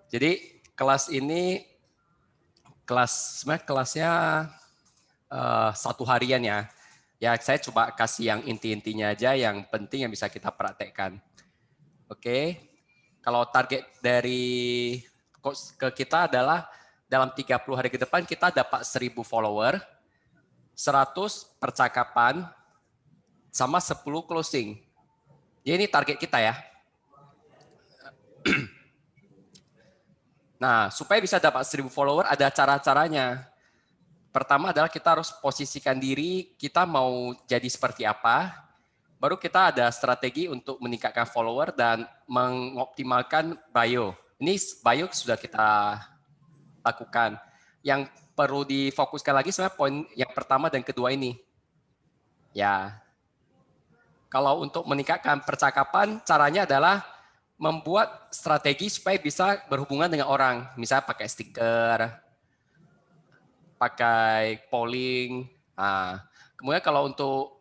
Jadi kelas ini sebenarnya kelasnya 1 harian ya. Ya saya coba kasih yang inti-intinya aja, yang penting yang bisa kita praktekkan. Oke, kalau target dari coach ke kita adalah dalam 30 hari ke depan kita dapat 1000 follower, 100 percakapan, sama 10 closing. Jadi ini target kita ya. Nah, supaya bisa dapat 1000 follower ada cara-caranya. Pertama adalah kita harus posisikan diri, kita mau jadi seperti apa. Baru kita ada strategi untuk meningkatkan follower dan mengoptimalkan bio. Ini bio sudah kita lakukan. Yang perlu difokuskan lagi sebenarnya poin yang pertama dan kedua ini. Ya. Kalau untuk meningkatkan percakapan, caranya adalah membuat strategi supaya bisa berhubungan dengan orang. Misalnya pakai stiker, pakai polling. Nah, kemudian kalau untuk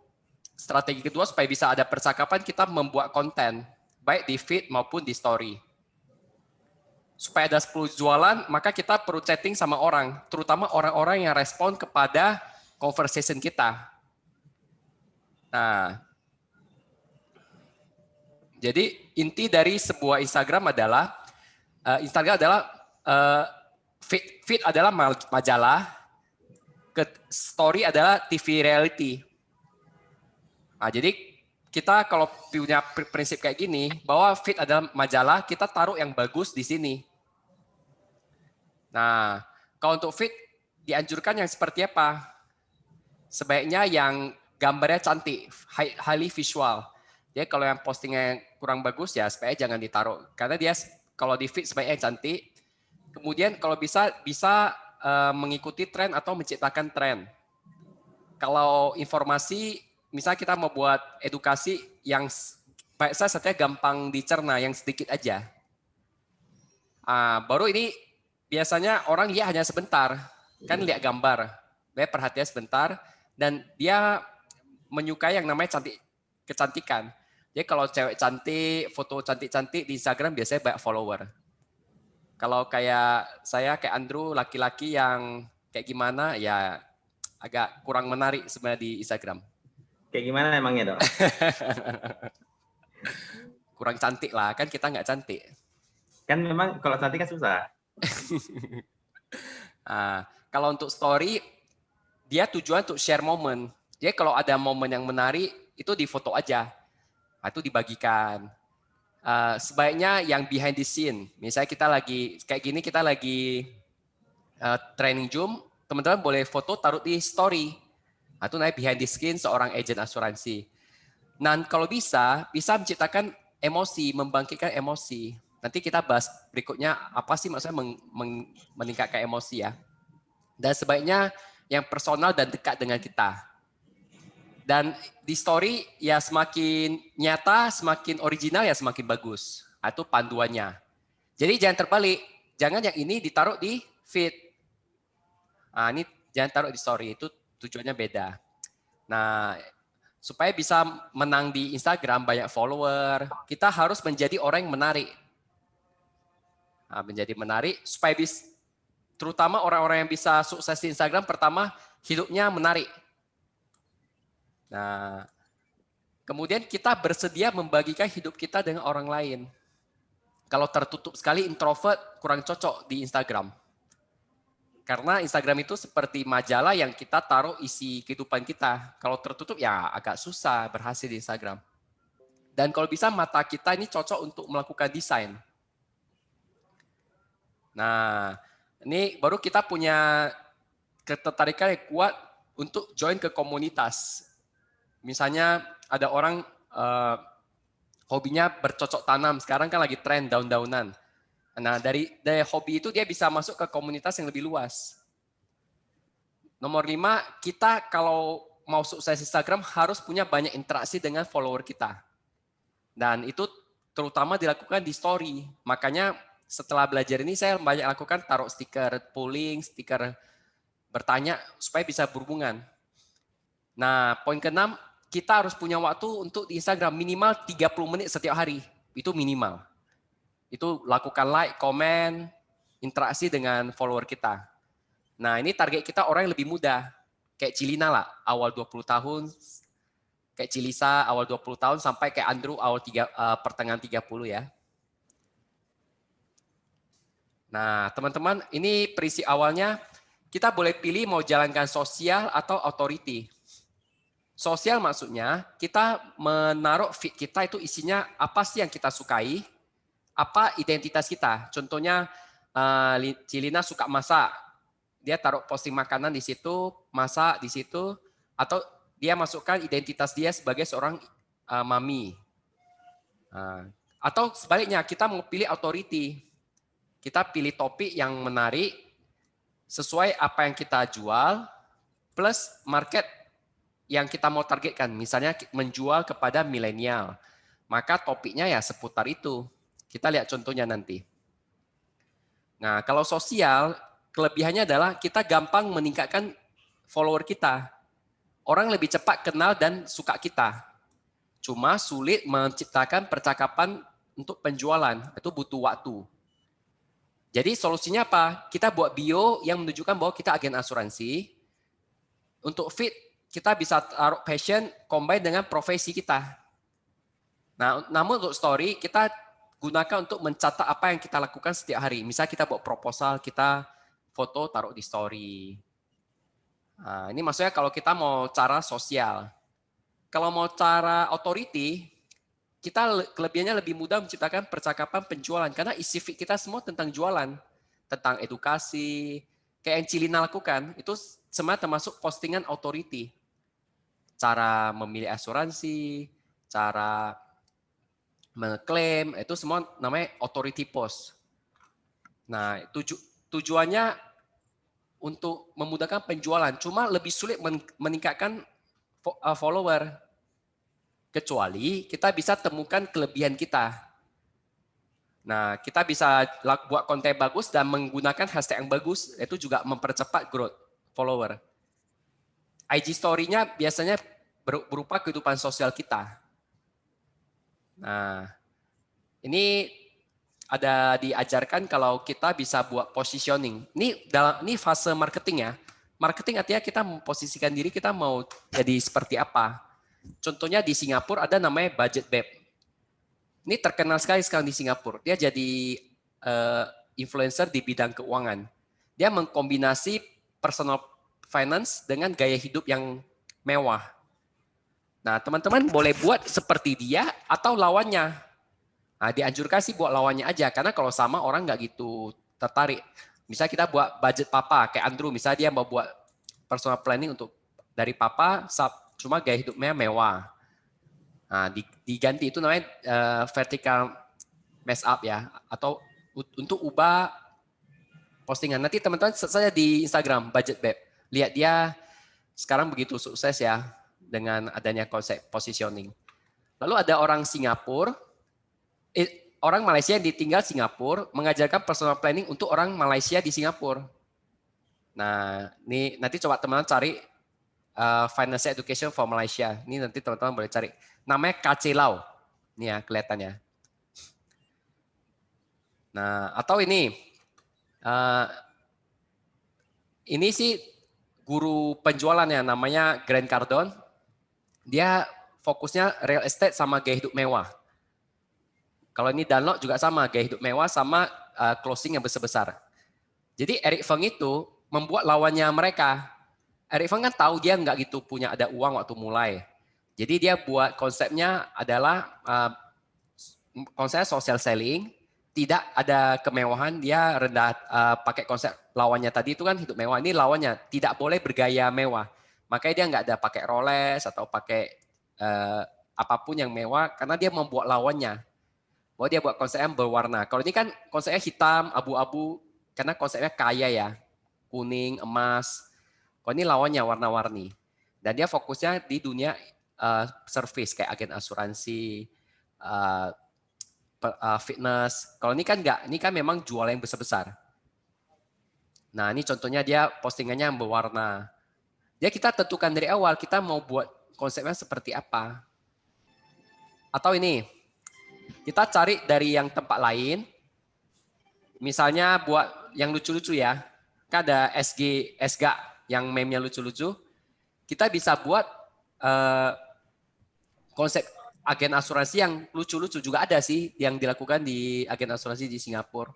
strategi kedua supaya bisa ada percakapan, kita membuat konten, baik di feed maupun di story. Supaya ada 10 jualan, maka kita perlu chatting sama orang, terutama orang-orang yang respon kepada conversation kita. Nah, jadi inti dari sebuah Instagram adalah feed adalah majalah, story adalah TV reality. Nah, jadi kita kalau punya prinsip kayak gini, bahwa feed adalah majalah, kita taruh yang bagus di sini. Nah, kalau untuk feed dianjurkan yang seperti apa? Sebaiknya yang gambarnya cantik, highly visual. Jadi kalau yang postingnya kurang bagus ya sebaiknya jangan ditaruh. Karena dia kalau di feed sebaiknya cantik. Kemudian kalau bisa mengikuti tren atau menciptakan tren. Kalau informasi, misalnya kita mau buat edukasi yang saya gampang dicerna, yang sedikit aja. Baru ini biasanya orang ya hanya sebentar, kan lihat gambar, dia perhatian sebentar, dan dia menyukai yang namanya kecantikan. Jadi kalau cewek cantik, foto cantik-cantik di Instagram biasanya banyak follower. Kalau kayak saya, kayak Andrew, laki-laki yang kayak gimana, ya agak kurang menarik sebenarnya di Instagram. Kayak gimana emangnya, Dok? Kurang cantik lah, kan kita nggak cantik. Kan memang kalau cantik kan susah. Kalau untuk story, dia tujuan untuk share momen. Jadi kalau ada momen yang menarik, itu difoto aja. Itu dibagikan. Sebaiknya yang behind the scene. Misalnya kita lagi kayak gini, kita lagi training Zoom, teman-teman boleh foto taruh di story. Itu naik behind the scene seorang agen asuransi. Nah, kalau bisa menciptakan emosi, membangkitkan emosi. Nanti kita bahas berikutnya apa sih maksudnya meningkatkan emosi ya. Dan sebaiknya yang personal dan dekat dengan kita. Dan di story ya semakin nyata, semakin original ya semakin bagus. Itu panduannya. Jadi jangan terbalik. Jangan yang ini ditaruh di feed. Ini jangan taruh di story. Itu tujuannya beda. Nah, supaya bisa menang di Instagram, banyak follower, kita harus menjadi orang yang menarik. Menjadi menarik supaya bisa, terutama orang-orang yang bisa sukses di Instagram, pertama hidupnya menarik. Nah, kemudian kita bersedia membagikan hidup kita dengan orang lain. Kalau tertutup sekali, introvert kurang cocok di Instagram. Karena Instagram itu seperti majalah yang kita taruh isi kehidupan kita. Kalau tertutup ya agak susah berhasil di Instagram. Dan kalau bisa mata kita ini cocok untuk melakukan desain. Nah, ini baru kita punya ketertarikan yang kuat untuk join ke komunitas. Misalnya ada orang hobinya bercocok tanam, sekarang kan lagi tren daun-daunan. Nah, dari hobi itu dia bisa masuk ke komunitas yang lebih luas. Nomor 5, kita kalau mau sukses Instagram harus punya banyak interaksi dengan follower kita. Dan itu terutama dilakukan di story. Makanya setelah belajar ini saya banyak lakukan taruh stiker polling, stiker bertanya supaya bisa berhubungan. Nah, poin ke-6, kita harus punya waktu untuk di Instagram minimal 30 menit setiap hari. Itu minimal. Itu lakukan like, komen, interaksi dengan follower kita. Nah, ini target kita orang yang lebih muda. Kayak Cilina lah, awal 20 tahun. Kayak Cilisa, awal 20 tahun, sampai kayak Andrew, pertengahan 30 ya. Nah, teman-teman, ini prinsip awalnya, kita boleh pilih mau jalankan sosial atau authority. Sosial maksudnya, kita menaruh feed kita itu isinya apa sih yang kita sukai, apa identitas kita. Contohnya, Cilina suka masak, dia taruh posting makanan di situ, masak di situ, atau dia masukkan identitas dia sebagai seorang mami. Atau sebaliknya, kita mau pilih authority. Kita pilih topik yang menarik, sesuai apa yang kita jual, plus market yang kita mau targetkan. Misalnya menjual kepada milenial. Maka topiknya ya seputar itu. Kita lihat contohnya nanti. Nah, kalau sosial, kelebihannya adalah kita gampang meningkatkan follower kita. Orang lebih cepat kenal dan suka kita. Cuma sulit menciptakan percakapan untuk penjualan. Itu butuh waktu. Jadi solusinya apa? Kita buat bio yang menunjukkan bahwa kita agen asuransi. Untuk feed, kita bisa taruh passion combine dengan profesi kita. Nah, namun untuk story, kita gunakan untuk mencatat apa yang kita lakukan setiap hari. Misalnya kita buat proposal, kita foto taruh di story. Nah, ini maksudnya kalau kita mau cara sosial. Kalau mau cara authority, kita kelebihannya lebih mudah menciptakan percakapan penjualan. Karena isi feed kita semua tentang jualan. Tentang edukasi. Kayak yang Cilina lakukan, itu semua termasuk postingan authority. Cara memilih asuransi, cara mengklaim, itu semua namanya authority post. Nah, tujuannya untuk memudahkan penjualan, cuma lebih sulit meningkatkan follower. Kecuali kita bisa temukan kelebihan kita. Nah, kita bisa buat konten bagus dan menggunakan hashtag yang bagus, itu juga mempercepat growth follower. IG story-nya biasanya berupa kehidupan sosial kita. Nah, ini ada diajarkan kalau kita bisa buat positioning. Ini fase marketing ya. Marketing artinya kita memposisikan diri kita mau jadi seperti apa. Contohnya di Singapura ada namanya Budget Babe. Ini terkenal sekali sekarang di Singapura. Dia jadi influencer di bidang keuangan. Dia mengkombinasi personal finance dengan gaya hidup yang mewah. Nah, teman-teman boleh buat seperti dia atau lawannya. Nah, dianjurkan sih buat lawannya aja, karena kalau sama orang nggak gitu tertarik. Misalnya kita buat budget papa, kayak Andrew, misalnya dia mau buat personal planning untuk dari papa, cuma gaya hidupnya mewah. Nah, diganti itu namanya vertical mess up ya, atau untuk ubah postingan. Nanti teman-teman saya di Instagram, Budget Babe. Lihat dia sekarang begitu sukses ya dengan adanya konsep positioning. Lalu ada orang Singapura, orang Malaysia yang ditinggal Singapura mengajarkan personal planning untuk orang Malaysia di Singapura. Nah, ini nanti coba teman-teman cari Financial Education for Malaysia. Ini nanti teman-teman boleh cari. Namanya KC Lau. Ini ya kelihatannya. Nah, atau ini sih guru penjualannya namanya Grant Cardone. Dia fokusnya real estate sama gaya hidup mewah. Kalau ini Dunlop juga sama, gaya hidup mewah sama closing yang besar-besar. Jadi Eric Feng itu membuat lawannya mereka. Eric Feng kan tahu dia nggak gitu punya ada uang waktu mulai. Jadi dia buat konsepnya adalah konsep social selling, tidak ada kemewahan, dia rendah pakai konsep lawannya tadi itu kan hidup mewah. Ini lawannya tidak boleh bergaya mewah. Makanya dia nggak ada pakai Rolex atau pakai apapun yang mewah karena dia membuat lawannya. Bahwa dia buat konsepnya berwarna. Kalau ini kan konsepnya hitam, abu-abu, karena konsepnya kaya ya. Kuning, emas. Kalau ini lawannya warna-warni. Dan dia fokusnya di dunia service, kayak agen asuransi, fitness. Kalau ini kan enggak, ini kan memang jual yang besar-besar. Nah ini contohnya dia postingannya yang berwarna. Jadi kita tentukan dari awal, kita mau buat konsepnya seperti apa. Atau ini, kita cari dari yang tempat lain, misalnya buat yang lucu-lucu ya. Kan ada SGA yang meme-nya lucu-lucu. Kita bisa buat konsep agen asuransi yang lucu-lucu juga ada sih yang dilakukan di agen asuransi di Singapura.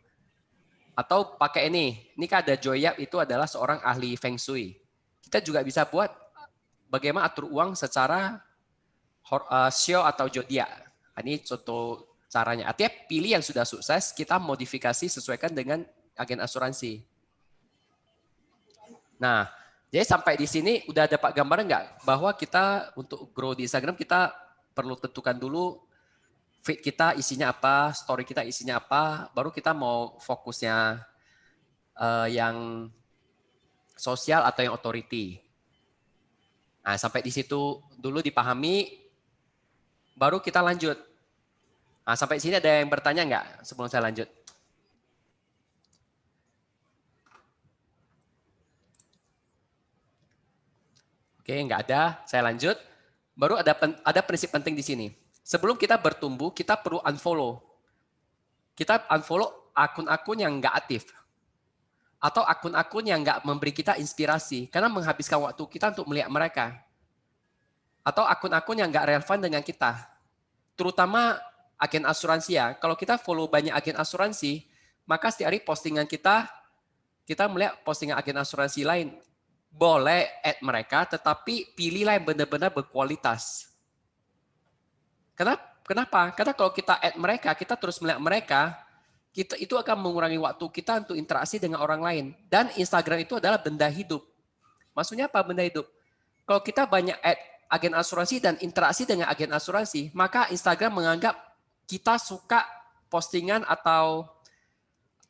Atau pakai ini kan ada Joy Yap, itu adalah seorang ahli Feng Shui. Kita juga bisa buat bagaimana atur uang secara Shio atau Zodiac. Ini contoh caranya. Artinya pilih yang sudah sukses, kita modifikasi sesuaikan dengan agen asuransi. Nah, jadi sampai di sini udah dapat gambaran nggak bahwa kita untuk grow di Instagram kita perlu tentukan dulu feed kita isinya apa, story kita isinya apa, baru kita mau fokusnya yang sosial atau yang authority. Nah, sampai di situ dulu dipahami, baru kita lanjut. Nah, sampai sini ada yang bertanya nggak sebelum saya lanjut? Oke, nggak ada. Saya lanjut. Baru ada prinsip penting di sini. Sebelum kita bertumbuh, kita perlu unfollow. Kita unfollow akun-akun yang nggak aktif. Atau akun-akun yang nggak memberi kita inspirasi. Karena menghabiskan waktu kita untuk melihat mereka. Atau akun-akun yang nggak relevan dengan kita. Terutama agen asuransi ya. Kalau kita follow banyak agen asuransi, maka setiap hari postingan kita melihat postingan agen asuransi lain. Boleh add mereka, tetapi pilihlah yang benar-benar berkualitas. Kenapa? Karena kalau kita add mereka, kita terus melihat mereka, itu akan mengurangi waktu kita untuk interaksi dengan orang lain. Dan Instagram itu adalah benda hidup. Maksudnya apa benda hidup? Kalau kita banyak add agen asuransi dan interaksi dengan agen asuransi, maka Instagram menganggap kita suka postingan atau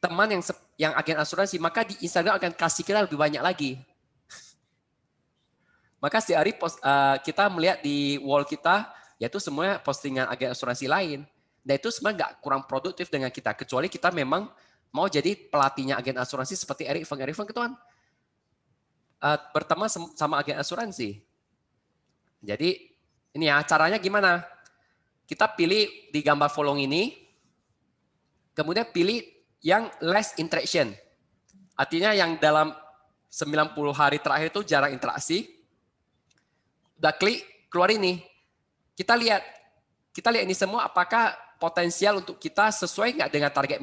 teman yang agen asuransi, maka di Instagram akan kasih kita lebih banyak lagi. Maka setiap hari kita melihat di wall kita, yaitu semuanya postingan agen asuransi lain. Dan itu sebenarnya nggak kurang produktif dengan kita, kecuali kita memang mau jadi pelatihnya agen asuransi seperti Eric Feng. Eric Feng itu kan berteman sama agen asuransi. Jadi ini ya caranya gimana? Kita pilih di gambar following ini, kemudian pilih yang less interaction. Artinya yang dalam 90 hari terakhir itu jarang interaksi. Udah klik, keluar ini. Kita lihat ini semua apakah potensial untuk kita sesuai nggak dengan target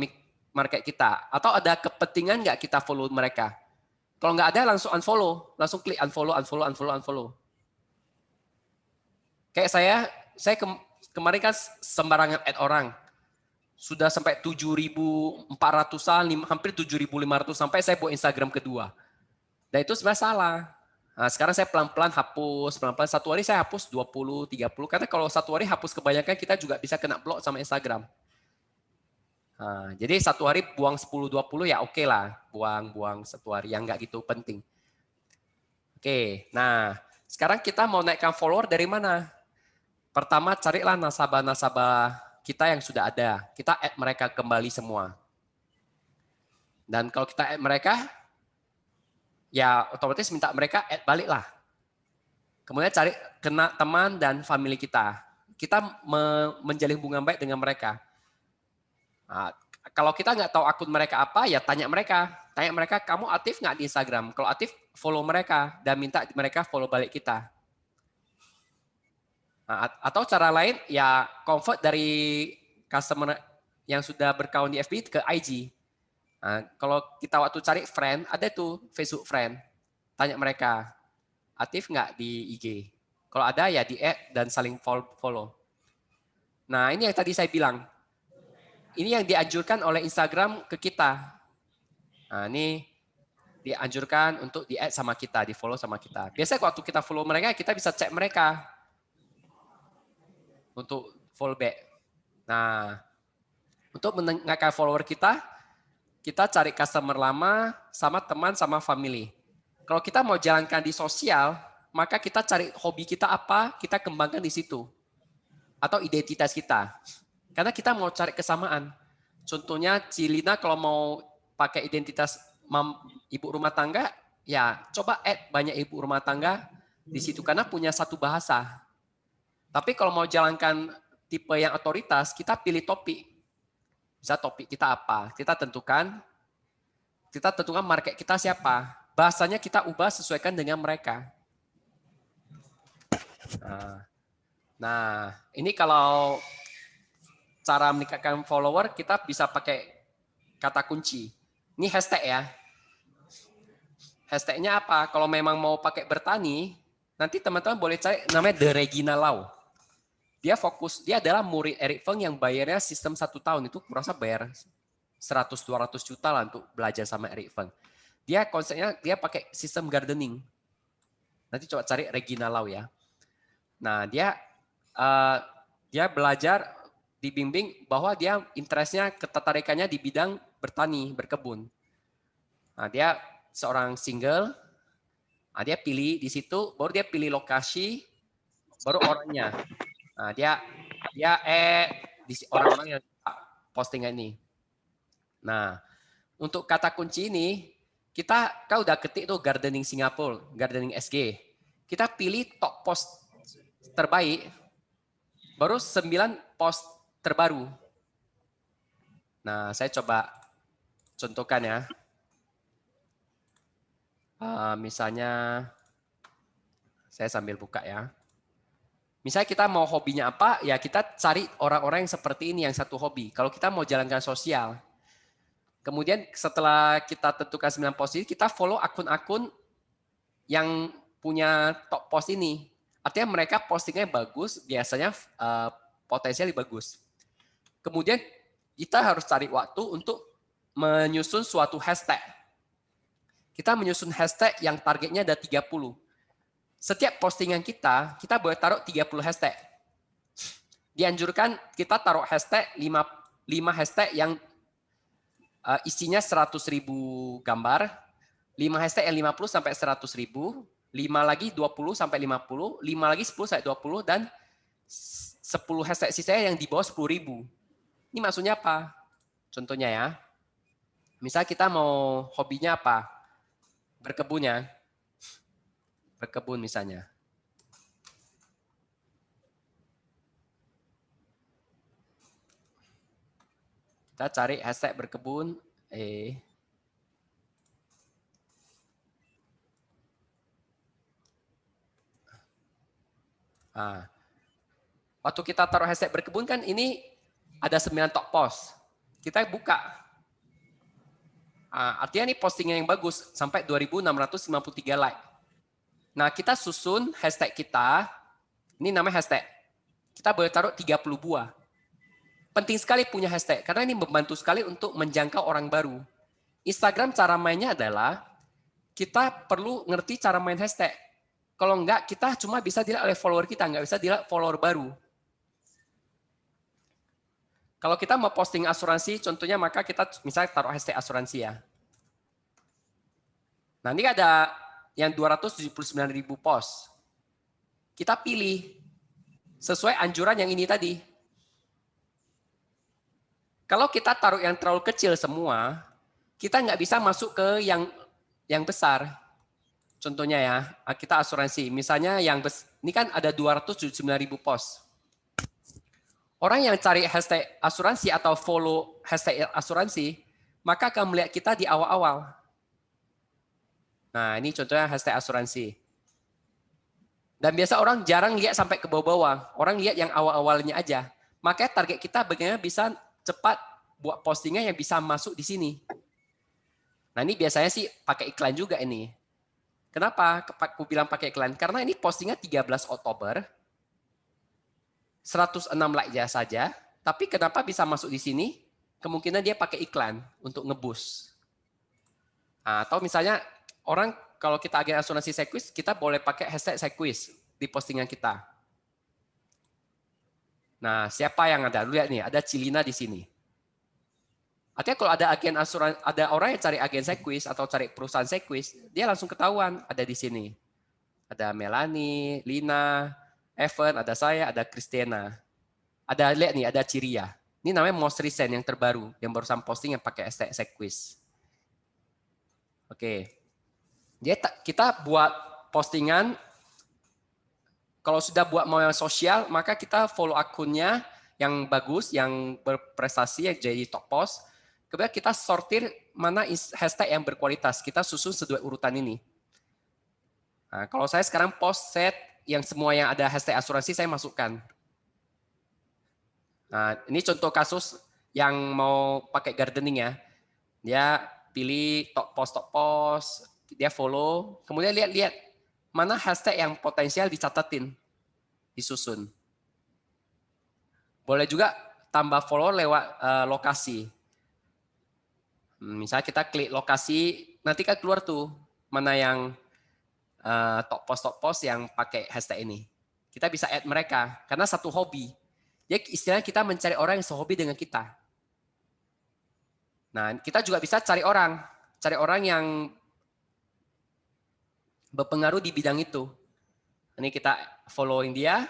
market kita. Atau ada kepentingan nggak kita follow mereka. Kalau nggak ada langsung unfollow. Langsung klik unfollow. Kayak saya kemarin kan sembarangan add orang. Sudah sampai 7.400-an, hampir 7.500 sampai saya buat Instagram kedua. Dan itu sebenarnya salah. Nah, sekarang saya pelan-pelan hapus, pelan-pelan satu hari saya hapus 20, 30. Karena kalau satu hari hapus kebanyakan kita juga bisa kena blok sama Instagram. Nah, jadi satu hari buang 10, 20 ya oke lah. Buang satu hari yang nggak gitu penting. Oke, nah sekarang kita mau naikkan follower dari mana? Pertama carilah nasabah-nasabah kita yang sudah ada. Kita add mereka kembali semua. Dan kalau kita add mereka, ya otomatis minta mereka add balik lah. Kemudian cari kena teman dan family kita. Kita menjalin hubungan baik dengan mereka. Nah, kalau kita nggak tahu akun mereka apa, ya tanya mereka. Tanya mereka, kamu aktif nggak di Instagram? Kalau aktif, follow mereka dan minta mereka follow balik kita. Nah, atau cara lain, ya convert dari customer yang sudah berkawan di FB ke IG. Nah, kalau kita waktu cari friend, ada tuh Facebook friend. Tanya mereka, aktif nggak di IG? Kalau ada ya di add dan saling follow. Nah ini yang tadi saya bilang. Ini yang dianjurkan oleh Instagram ke kita. Nah ini dianjurkan untuk di add sama kita, di follow sama kita. Biasanya waktu kita follow mereka, kita bisa cek mereka. Untuk follow back. Nah untuk meningkatkan follower kita cari customer lama, sama teman, sama family. Kalau kita mau jalankan di sosial, maka kita cari hobi kita apa, kita kembangkan di situ. Atau identitas kita. Karena kita mau cari kesamaan. Contohnya Cilina kalau mau pakai identitas ibu rumah tangga, ya coba add banyak ibu rumah tangga di situ. Karena punya satu bahasa. Tapi kalau mau jalankan tipe yang otoritas, kita pilih topik. Bisa topik kita apa? Kita tentukan kita tentukan market kita siapa. Bahasanya kita ubah sesuaikan dengan mereka. Nah, ini kalau cara meningkatkan follower, kita bisa pakai kata kunci. Ini hashtag ya. Hashtagnya apa? Kalau memang mau pakai bertani, nanti teman-teman boleh cari namanya The Regina Lau. Dia fokus, dia adalah murid Eric Feng yang bayarnya sistem 1 tahun. Itu merasa bayar 100-200 juta lah untuk belajar sama Eric Feng. Dia konsepnya, dia pakai sistem gardening. Nanti coba cari Regina Lau ya. Nah, dia belajar dibimbing bahwa dia interestnya, ketertarikannya di bidang bertani, berkebun. Nah, dia seorang single, nah, dia pilih di situ, baru dia pilih lokasi, baru orangnya. Nah, dia orang-orang yang postingan ini. Nah, untuk kata kunci ini, kita udah ketik tuh gardening Singapura, gardening SG. Kita pilih top post terbaik, baru 9 post terbaru. Nah, saya coba contohkan ya. Misalnya, saya sambil buka ya. Misalnya kita mau hobinya apa, ya kita cari orang-orang yang seperti ini, yang satu hobi. Kalau kita mau jalankan sosial. Kemudian setelah kita tentukan 9 post ini, kita follow akun-akun yang punya top post ini. Artinya mereka postingnya bagus, biasanya potensialnya bagus. Kemudian kita harus cari waktu untuk menyusun suatu hashtag. Kita menyusun hashtag yang targetnya ada 30. Setiap postingan kita boleh taruh 30 hashtag. Dianjurkan kita taruh hashtag 5 hashtag yang isinya 100.000 gambar, 5 hashtag yang 50 sampai 100.000, 5 lagi 20 sampai 50, 5 lagi 10 sampai 20, dan 10 hashtag sisanya yang di bawah 10.000. Ini maksudnya apa? Contohnya ya. Misal kita mau hobinya apa? Berkebun misalnya. Kita cari hashtag berkebun. Waktu kita taruh hashtag berkebun kan ini ada 9 top post. Kita buka. Artinya ini postingan yang bagus sampai 2.653 like. Nah, kita susun hashtag kita. Ini namanya hashtag. Kita boleh taruh 30 buah. Penting sekali punya hashtag karena ini membantu sekali untuk menjangkau orang baru. Instagram cara mainnya adalah kita perlu ngerti cara main hashtag. Kalau enggak, kita cuma bisa dilihat oleh follower kita, nggak bisa dilihat follower baru. Kalau kita mau posting asuransi, contohnya maka kita misalnya taruh hashtag asuransi ya. Nah, ini ada yang 279.000 post. Kita pilih sesuai anjuran yang ini tadi. Kalau kita taruh yang terlalu kecil semua, kita nggak bisa masuk ke yang besar. Contohnya ya, kita asuransi. Misalnya ini kan ada 279.000 post. Orang yang cari hashtag asuransi atau follow hashtag asuransi, maka akan melihat kita di awal-awal. Nah, ini contohnya hashtag asuransi. Dan biasa orang jarang lihat sampai ke bawah-bawah. Orang lihat yang awal-awalnya aja. Makanya target kita bagaimana bisa cepat buat postingan yang bisa masuk di sini. Nah, ini biasanya sih pakai iklan juga ini. Kenapa aku bilang pakai iklan? Karena ini postingnya 13 Oktober. 106 like saja. Tapi kenapa bisa masuk di sini? Kemungkinan dia pakai iklan untuk ngeboost. Atau misalnya orang kalau kita agen asuransi Sequis, kita boleh pakai hashtag Sequis di postingan kita. Nah, siapa yang ada? Lihat nih, ada Cilina di sini. Artinya kalau ada agen asuransi, ada orang yang cari agen Sequis atau cari perusahaan Sequis, dia langsung ketahuan ada di sini. Ada Melanie, Lina, Evan, ada saya, ada Christiana. Ada lihat nih, ada Ciria. Ini namanya most recent yang terbaru, yang barusan posting yang pakai hashtag Sequis. Oke. Jadi kita buat postingan, kalau sudah buat mau yang sosial, maka kita follow akunnya yang bagus, yang berprestasi, yang jadi top post. Kemudian kita sortir mana hashtag yang berkualitas. Kita susun sesuai urutan ini. Nah, kalau saya sekarang post set yang semua yang ada hashtag asuransi saya masukkan. Nah, ini contoh kasus yang mau pakai gardening ya. Dia pilih top post, dia follow, kemudian lihat-lihat mana hashtag yang potensial dicatatin, disusun. Boleh juga tambah follower lewat lokasi. Misalnya kita klik lokasi, nanti kan keluar tuh mana yang top post yang pakai hashtag ini. Kita bisa add mereka karena satu hobi. Jadi istilahnya kita mencari orang yang sehobi dengan kita. Nah, kita juga bisa cari orang yang berpengaruh di bidang itu. Ini kita following dia.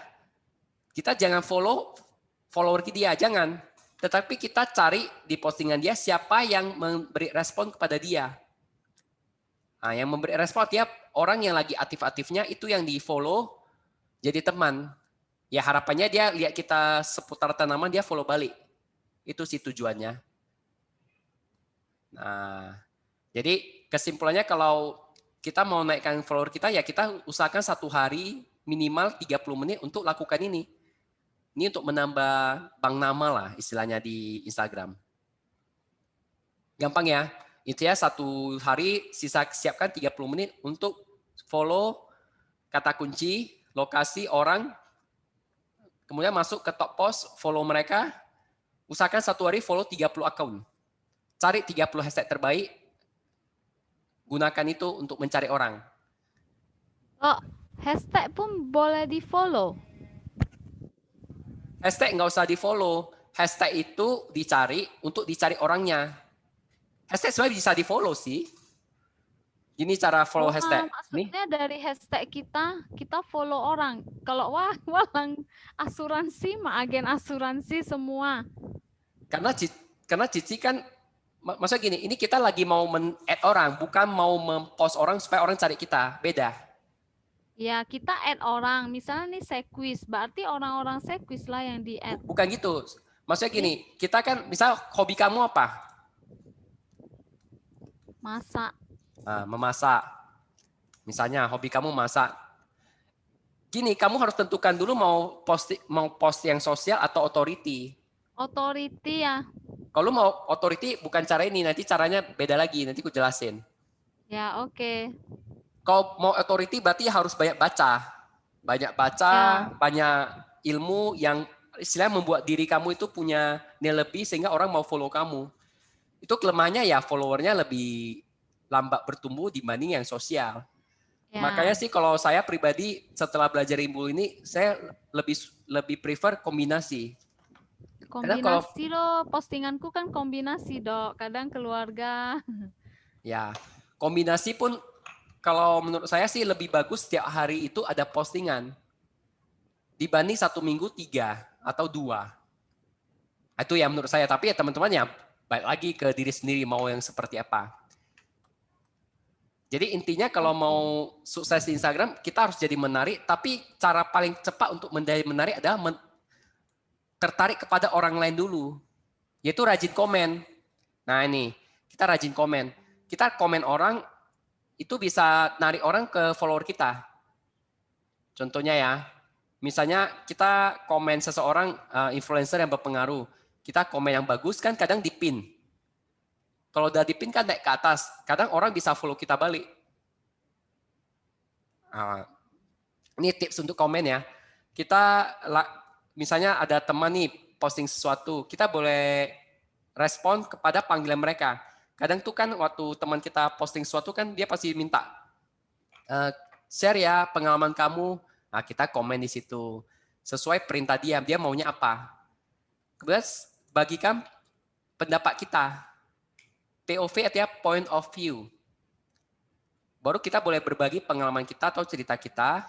Kita jangan follower dia, jangan. Tetapi kita cari di postingan dia siapa yang memberi respon kepada dia. Nah, yang memberi respon dia orang yang lagi aktif-aktifnya itu yang di-follow jadi teman. Ya harapannya dia lihat kita seputar tanaman dia follow balik. Itu sih tujuannya. Nah, jadi kesimpulannya kalau kita mau naikkan follower kita ya kita usahakan satu hari minimal 30 menit untuk lakukan ini. Ini untuk menambah bank nama lah istilahnya di Instagram. Gampang ya. Itu ya satu hari siapkan 30 menit untuk follow kata kunci, lokasi, orang, kemudian masuk ke top post, follow mereka, usahakan satu hari follow 30 akun. Cari 30 hashtag terbaik, gunakan itu untuk mencari orang. Oh, hashtag pun boleh di-follow? Hashtag nggak usah di-follow. Hashtag itu dicari untuk dicari orangnya. Hashtag sebenarnya bisa di-follow sih. Ini cara follow hashtag. Maksudnya dari hashtag kita follow orang. Kalau walang asuransi, agen asuransi semua. Karena Cici kan, maksudnya gini, ini kita lagi mau men-add orang, bukan mau mempost orang supaya orang cari kita. Beda. Ya, kita add orang. Misalnya nih Sequis, berarti orang-orang Sequis lah yang di-add. Bukan gitu. Maksudnya gini, kita kan, misal hobi kamu apa? Masak. Nah, memasak. Misalnya hobi kamu masak. Gini, kamu harus tentukan dulu mau post yang sosial atau authority. Authority ya. Kalau mau authority bukan cara ini, nanti caranya beda lagi, nanti aku jelasin. Ya, oke. Kalau mau authority berarti harus banyak baca. Banyak baca, banyak ilmu yang istilahnya membuat diri kamu itu punya nilai lebih sehingga orang mau follow kamu. Itu kelemahannya ya followernya lebih lambat bertumbuh dibanding yang sosial. Ya. Makanya sih kalau saya pribadi setelah belajar Imbul ini saya lebih prefer kombinasi. Kombinasi loh, postinganku kan kombinasi Dok, kadang keluarga. Ya, kombinasi pun kalau menurut saya sih lebih bagus setiap hari itu ada postingan dibanding 1 minggu 3 atau 2. Itu ya menurut saya, tapi ya teman-teman ya balik lagi ke diri sendiri mau yang seperti apa. Jadi intinya kalau mau sukses di Instagram, kita harus jadi menarik, tapi cara paling cepat untuk menjadi menarik adalah tertarik kepada orang lain dulu, yaitu rajin komen. Nah ini, kita rajin komen. Kita komen orang, itu bisa narik orang ke follower kita. Contohnya ya, misalnya kita komen seseorang, influencer yang berpengaruh, kita komen yang bagus kan kadang di-pin. Kalau udah di-pin kan naik ke atas, kadang orang bisa follow kita balik. Ini tips untuk komen ya. Kita misalnya ada teman nih posting sesuatu, kita boleh respon kepada panggilan mereka. Kadang tuh kan waktu teman kita posting sesuatu kan dia pasti minta share ya pengalaman kamu. Nah, kita komen di situ sesuai perintah dia maunya apa. Kemudian bagikan pendapat kita. POV artinya point of view. Baru kita boleh berbagi pengalaman kita atau cerita kita,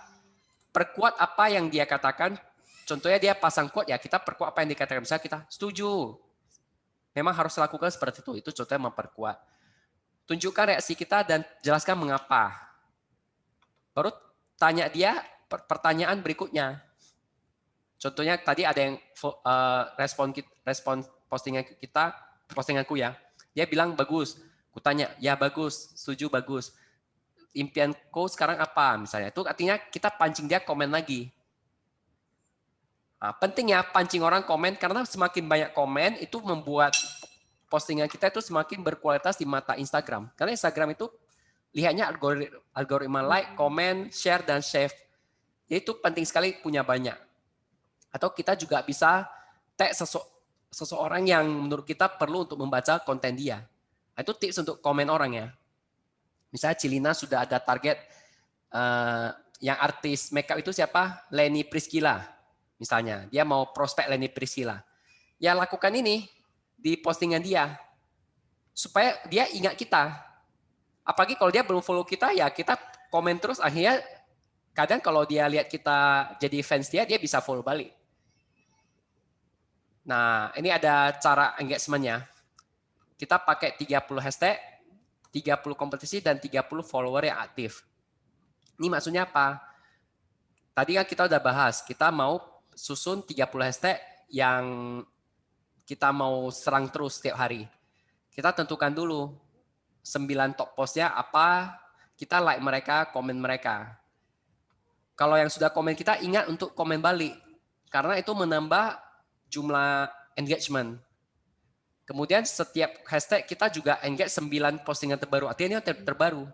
perkuat apa yang dia katakan. Contohnya dia pasang quote ya, kita perkuat apa yang dikatakan. Misalnya kita setuju. Memang harus lakukan seperti itu. Itu contohnya memperkuat. Tunjukkan reaksi kita dan jelaskan mengapa. Baru tanya dia pertanyaan berikutnya. Contohnya tadi ada yang respon postingan kita, postinganku ya. Dia bilang bagus. Kutanya, ya bagus, setuju bagus. Impianku sekarang apa misalnya. Itu artinya kita pancing dia komen lagi. Nah, penting ya pancing orang komen karena semakin banyak komen itu membuat postingan kita itu semakin berkualitas di mata Instagram. Karena Instagram itu lihatnya algoritma like, komen, share, dan save. Jadi itu penting sekali punya banyak. Atau kita juga bisa tag seseorang yang menurut kita perlu untuk membaca konten dia. Nah, itu tips untuk komen orang ya. Misalnya Cilina sudah ada target yang artis makeup itu siapa? Leni Priscilla. Misalnya, dia mau prospek Leni Priscilla. Ya lakukan ini di postingan dia. Supaya dia ingat kita. Apalagi kalau dia belum follow kita, ya kita komen terus. Akhirnya kadang kalau dia lihat kita jadi fans dia bisa follow balik. Nah, ini ada cara engagement-nya. Kita pakai 30 hashtag, 30 kompetisi, dan 30 follower yang aktif. Ini maksudnya apa? Tadi kan kita udah bahas, kita mau susun 30 hashtag yang kita mau serang terus setiap hari. Kita tentukan dulu 9 top postnya apa, kita like mereka, komen mereka. Kalau yang sudah komen kita, ingat untuk komen balik. Karena itu menambah jumlah engagement. Kemudian setiap hashtag kita juga engage 9 postingan terbaru. Artinya ini terbaru.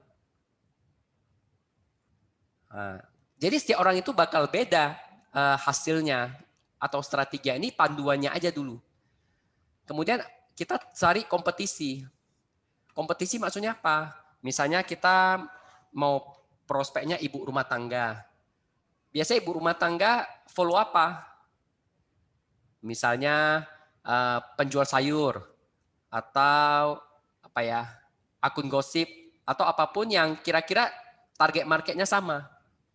Nah, jadi setiap orang itu bakal beda hasilnya atau strateginya. Ini panduannya aja dulu. Kemudian kita cari kompetisi. Kompetisi maksudnya apa? Misalnya kita mau prospeknya ibu rumah tangga. Biasanya ibu rumah tangga follow apa? Misalnya penjual sayur atau apa ya, akun gosip atau apapun yang kira-kira target marketnya sama,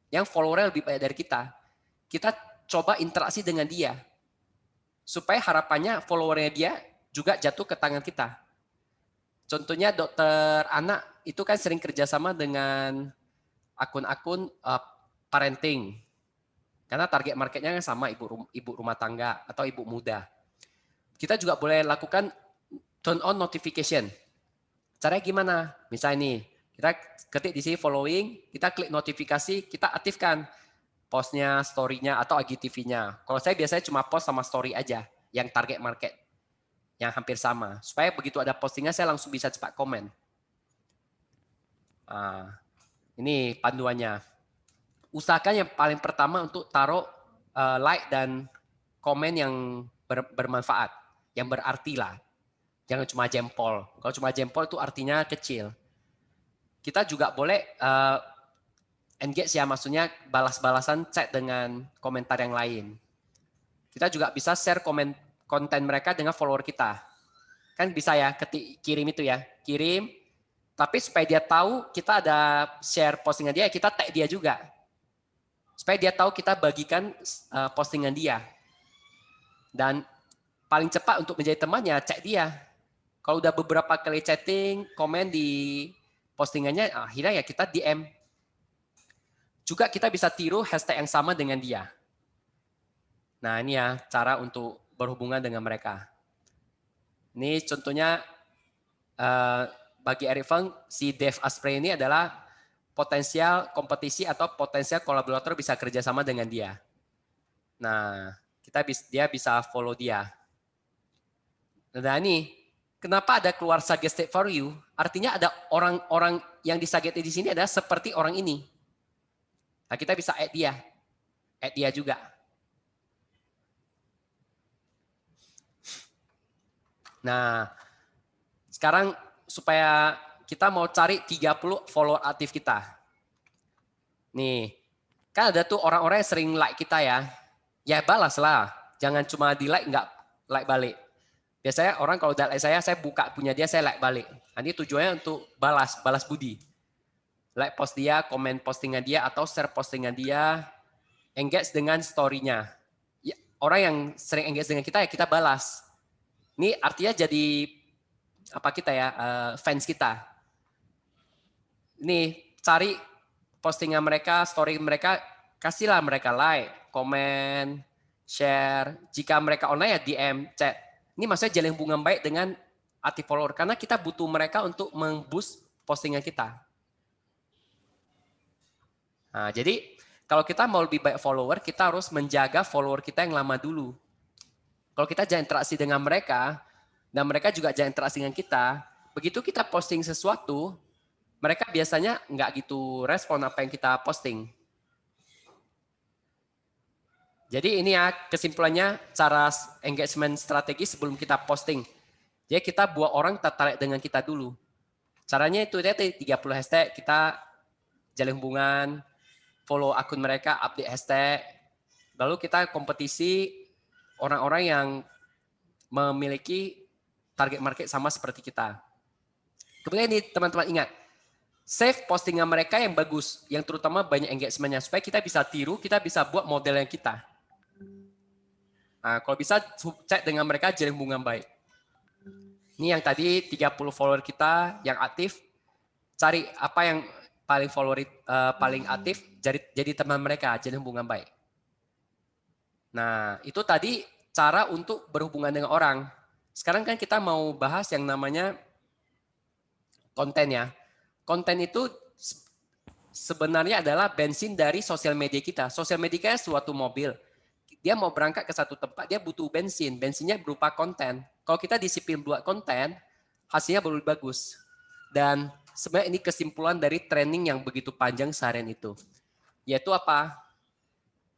yang followernya lebih banyak dari kita. Kita coba interaksi dengan dia supaya harapannya followernya dia juga jatuh ke tangan kita. Contohnya dokter anak itu kan sering kerjasama dengan akun-akun parenting. Karena target marketnya sama ibu rumah tangga atau ibu muda. Kita juga boleh lakukan turn on notification. Caranya gimana? Misalnya nih, kita ketik di sini following, kita klik notifikasi, kita aktifkan postnya, story-nya, atau IGTV-nya. Kalau saya biasanya cuma post sama story aja, yang target market, yang hampir sama. Supaya begitu ada postingnya, saya langsung bisa cepat komen. Nah, ini panduannya. Usahakan yang paling pertama untuk taruh like dan komen yang bermanfaat, yang berarti lah. Jangan cuma jempol. Kalau cuma jempol itu artinya kecil. Kita juga boleh engage ya, maksudnya balas-balasan chat dengan komentar yang lain. Kita juga bisa share konten mereka dengan follower kita. Kan bisa ya, kirim itu ya, kirim. Tapi supaya dia tahu kita ada share postingan dia, kita tag dia juga. Supaya dia tahu kita bagikan postingan dia. Dan paling cepat untuk menjadi temannya, cek dia. Kalau udah beberapa kali chatting, komen di postingannya, akhirnya ya kita DM. Juga kita bisa tiru hashtag yang sama dengan dia. Nah ini ya cara untuk berhubungan dengan mereka. Ini contohnya bagi Eric Feng, si Dave Asprey ini adalah potensial kompetisi atau potensial kolaborator bisa kerjasama dengan dia. Nah, dia bisa follow dia. Nah ini, kenapa ada keluar suggested for you? Artinya ada orang-orang yang disuggested di sini adalah seperti orang ini. Nah, kita bisa add dia juga. Nah, sekarang supaya kita mau cari 30 follower aktif kita. Nih, kan ada tuh orang-orang yang sering like kita ya. Ya balaslah, jangan cuma di like nggak like balik. Biasanya orang kalau udah like saya buka punya dia, saya like balik. Nanti tujuannya untuk balas budi. Like post dia, komen postingan dia, atau share postingan dia, engage dengan story-nya. Ya, orang yang sering engage dengan kita ya kita balas. Ini artinya jadi apa kita ya, fans kita. Ini cari postingan mereka, story mereka, kasihlah mereka like, komen, share. Jika mereka online ya DM, chat. Ini maksudnya jalin hubungan baik dengan aktif follower karena kita butuh mereka untuk memboost postingan kita. Nah, jadi kalau kita mau lebih baik follower, kita harus menjaga follower kita yang lama dulu. Kalau kita jangan interaksi dengan mereka, dan mereka juga jangan interaksi dengan kita, begitu kita posting sesuatu, mereka biasanya nggak gitu respon apa yang kita posting. Jadi ini ya kesimpulannya cara engagement strategi sebelum kita posting. Jadi kita buat orang tertarik dengan kita dulu. Caranya itu tadi 30 hashtag, kita jalin hubungan, follow akun mereka, update hashtag. Lalu kita kompetisi orang-orang yang memiliki target market sama seperti kita. Kemudian ini teman-teman ingat, save postingan mereka yang bagus, yang terutama banyak engagementnya, supaya kita bisa tiru, kita bisa buat model yang kita. Nah, kalau bisa cek dengan mereka jalin hubungan baik. Ini yang tadi 30 follower kita yang aktif, cari apa yang paling aktif, jadi teman mereka, jalin hubungan baik. Nah, itu tadi cara untuk berhubungan dengan orang. Sekarang kan kita mau bahas yang namanya konten ya. Konten itu sebenarnya adalah bensin dari sosial media kita. Sosial media kita suatu mobil. Dia mau berangkat ke satu tempat, dia butuh bensin. Bensinnya berupa konten. Kalau kita disiplin buat konten, hasilnya baru lebih bagus. Dan sebenarnya ini kesimpulan dari training yang begitu panjang seharian itu. Yaitu apa?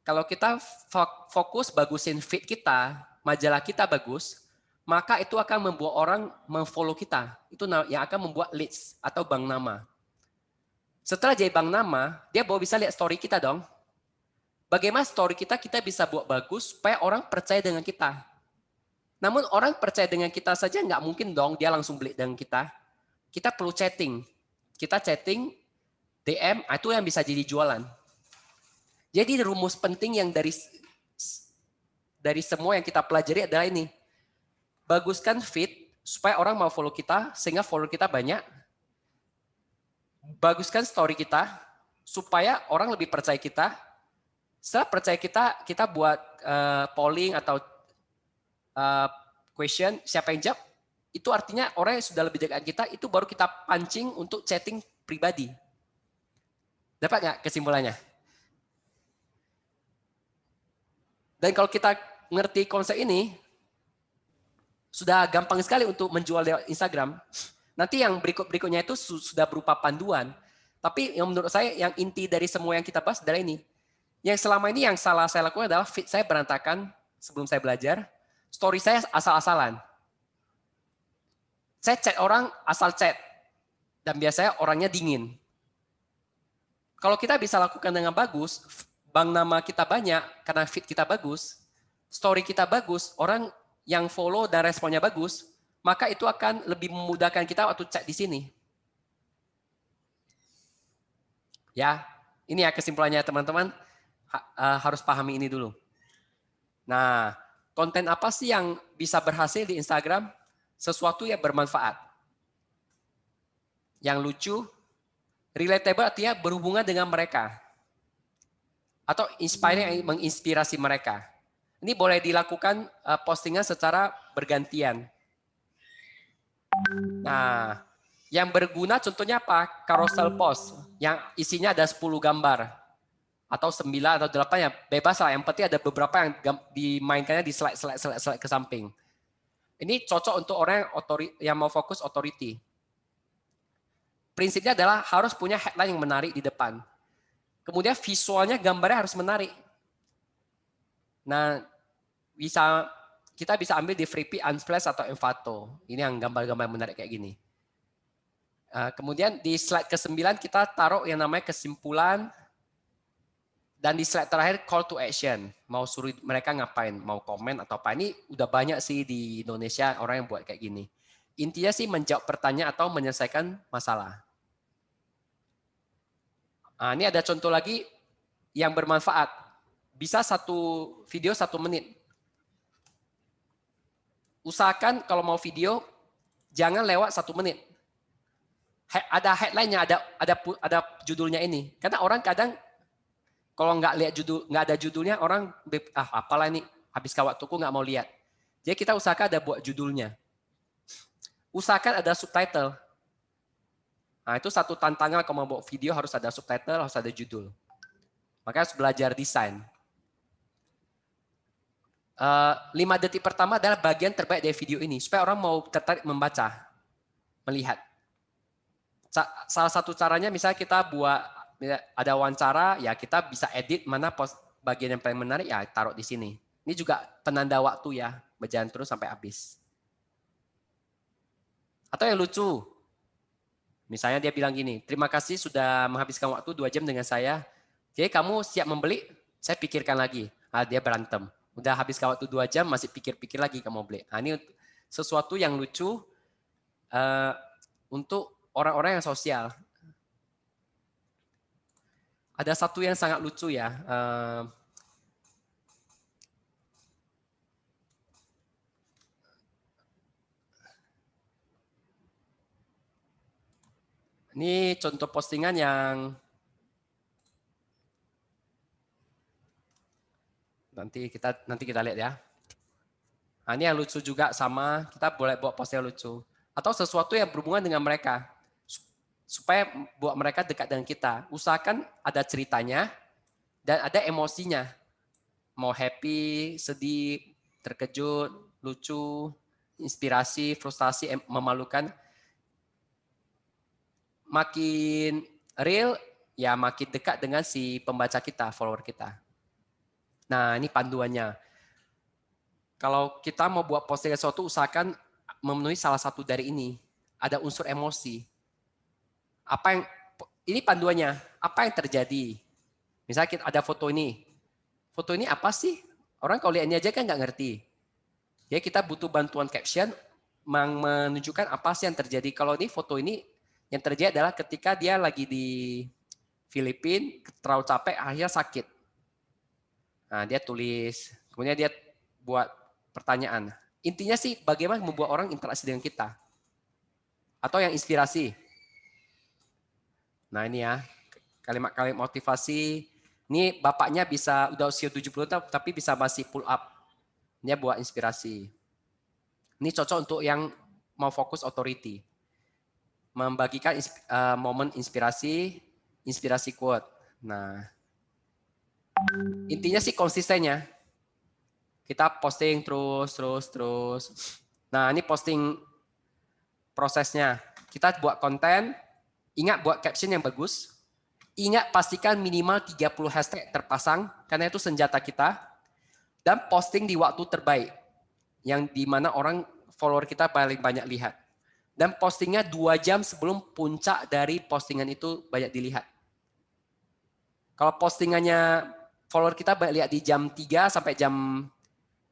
Kalau kita fokus bagusin feed kita, majalah kita bagus, maka itu akan membuat orang memfollow kita. Itu yang akan membuat leads atau bank nama. Setelah jadi bank nama, dia baru bisa lihat story kita dong. Bagaimana story kita bisa buat bagus supaya orang percaya dengan kita. Namun orang percaya dengan kita saja nggak mungkin dong dia langsung beli dengan kita. Kita perlu chatting. Kita chatting, DM, itu yang bisa jadi jualan. Jadi rumus penting yang dari semua yang kita pelajari adalah ini. Baguskan feed supaya orang mau follow kita, sehingga follower kita banyak. Baguskan story kita supaya orang lebih percaya kita. Setelah percaya kita buat polling atau question, siapa yang jawab, itu artinya orang yang sudah lebih dekat kita, itu baru kita pancing untuk chatting pribadi. Dapat nggak kesimpulannya? Dan kalau kita ngerti konsep ini, sudah gampang sekali untuk menjual lewat Instagram. Nanti yang berikutnya itu sudah berupa panduan. Tapi yang menurut saya yang inti dari semua yang kita bahas adalah ini. Yang selama ini yang salah saya lakukan adalah feed saya berantakan sebelum saya belajar. Story saya asal-asalan. Saya chat orang asal chat. Dan biasanya orangnya dingin. Kalau kita bisa lakukan dengan bagus, bank nama kita banyak karena feed kita bagus, story kita bagus, orang yang follow dan responnya bagus, maka itu akan lebih memudahkan kita waktu chat di sini. Ya, ini ya kesimpulannya teman-teman, harus pahami ini dulu. Nah, konten apa sih yang bisa berhasil di Instagram? Sesuatu yang bermanfaat. Yang lucu, relatable artinya berhubungan dengan mereka. Atau inspiring, menginspirasi mereka. Ini boleh dilakukan postingan secara bergantian. Nah, yang berguna contohnya apa? Carousel post yang isinya ada 10 gambar atau 9 atau 8 ya bebas lah. Yang penting ada beberapa yang dimainkannya di slide ke samping. Ini cocok untuk orang yang mau fokus authority. Prinsipnya adalah harus punya headline yang menarik di depan. Kemudian visualnya, gambarnya harus menarik. Nah, kita bisa ambil di Freepik, Unsplash atau Envato. Ini yang gambar-gambar menarik kayak gini. Kemudian di slide ke-9 kita taruh yang namanya kesimpulan. Dan di slide terakhir call to action. Mau suruh mereka ngapain, mau komen atau apa. Ini udah banyak sih di Indonesia orang yang buat kayak gini. Intinya sih menjawab pertanyaan atau menyelesaikan masalah. Nah, ini ada contoh lagi yang bermanfaat. Bisa satu video 1 menit. Usahakan kalau mau video jangan lewat 1 menit. Ada headline-nya, ada judulnya ini. Karena orang kadang kalau nggak ada judulnya orang apalah ini, habiskan waktuku nggak mau lihat. Jadi kita usahakan ada buat judulnya. usahakan ada subtitle. Nah, itu satu tantangan kalau mau buat video harus ada subtitle, harus ada judul. Makanya harus belajar desain. 5 detik pertama adalah bagian terbaik dari video ini, supaya orang mau tertarik membaca, melihat. Salah satu caranya misalnya kita buat ada wawancara, ya kita bisa edit mana bagian yang paling menarik, ya taruh di sini. Ini juga penanda waktu ya, berjalan terus sampai habis. Atau yang lucu, misalnya dia bilang gini, terima kasih sudah menghabiskan waktu 2 jam dengan saya. Jadi kamu siap membeli? Saya pikirkan lagi. Dia berantem. Udah habiskan waktu 2 jam, masih pikir-pikir lagi kamu beli. Ini sesuatu yang lucu untuk orang-orang yang sosial. Ada satu yang sangat lucu ya. Ini contoh postingan yang nanti kita lihat ya. Nah, ini yang lucu juga sama, kita boleh buat postingan lucu. Atau sesuatu yang berhubungan dengan mereka. Supaya buat mereka dekat dengan kita. Usahakan ada ceritanya dan ada emosinya. Mau happy, sedih, terkejut, lucu, inspirasi, frustasi, memalukan. Makin real, ya makin dekat dengan si pembaca kita, follower kita. Nah, ini panduannya. Kalau kita mau buat postingan sesuatu, usahakan memenuhi salah satu dari ini. Ada unsur emosi. Ini panduannya, apa yang terjadi? Misalnya kita ada foto ini. Foto ini apa sih? Orang kalau lihat ini aja kan nggak ngerti. Jadi kita butuh bantuan caption menunjukkan apa sih yang terjadi. Kalau ini foto ini, yang terjadi adalah ketika dia lagi di Filipina, terlalu capek, akhirnya sakit. Nah, dia tulis, kemudian dia buat pertanyaan. Intinya sih bagaimana membuat orang interaksi dengan kita. Atau yang inspirasi. Nah ini ya, kalimat-kalimat motivasi. Ini bapaknya bisa udah usia 70 tahun tapi bisa masih pull up. Dia buat inspirasi. Ini cocok untuk yang mau fokus authority. Membagikan momen inspirasi quote. Nah, intinya sih konsistennya. Kita posting terus. Nah, ini posting prosesnya. Kita buat konten, ingat buat caption yang bagus. Ingat pastikan minimal 30 hashtag terpasang, karena itu senjata kita. Dan posting di waktu terbaik, yang dimana orang follower kita paling banyak lihat. Dan postingnya 2 jam sebelum puncak dari postingan itu banyak dilihat. Kalau postingannya follower kita banyak lihat di jam 3 sampai jam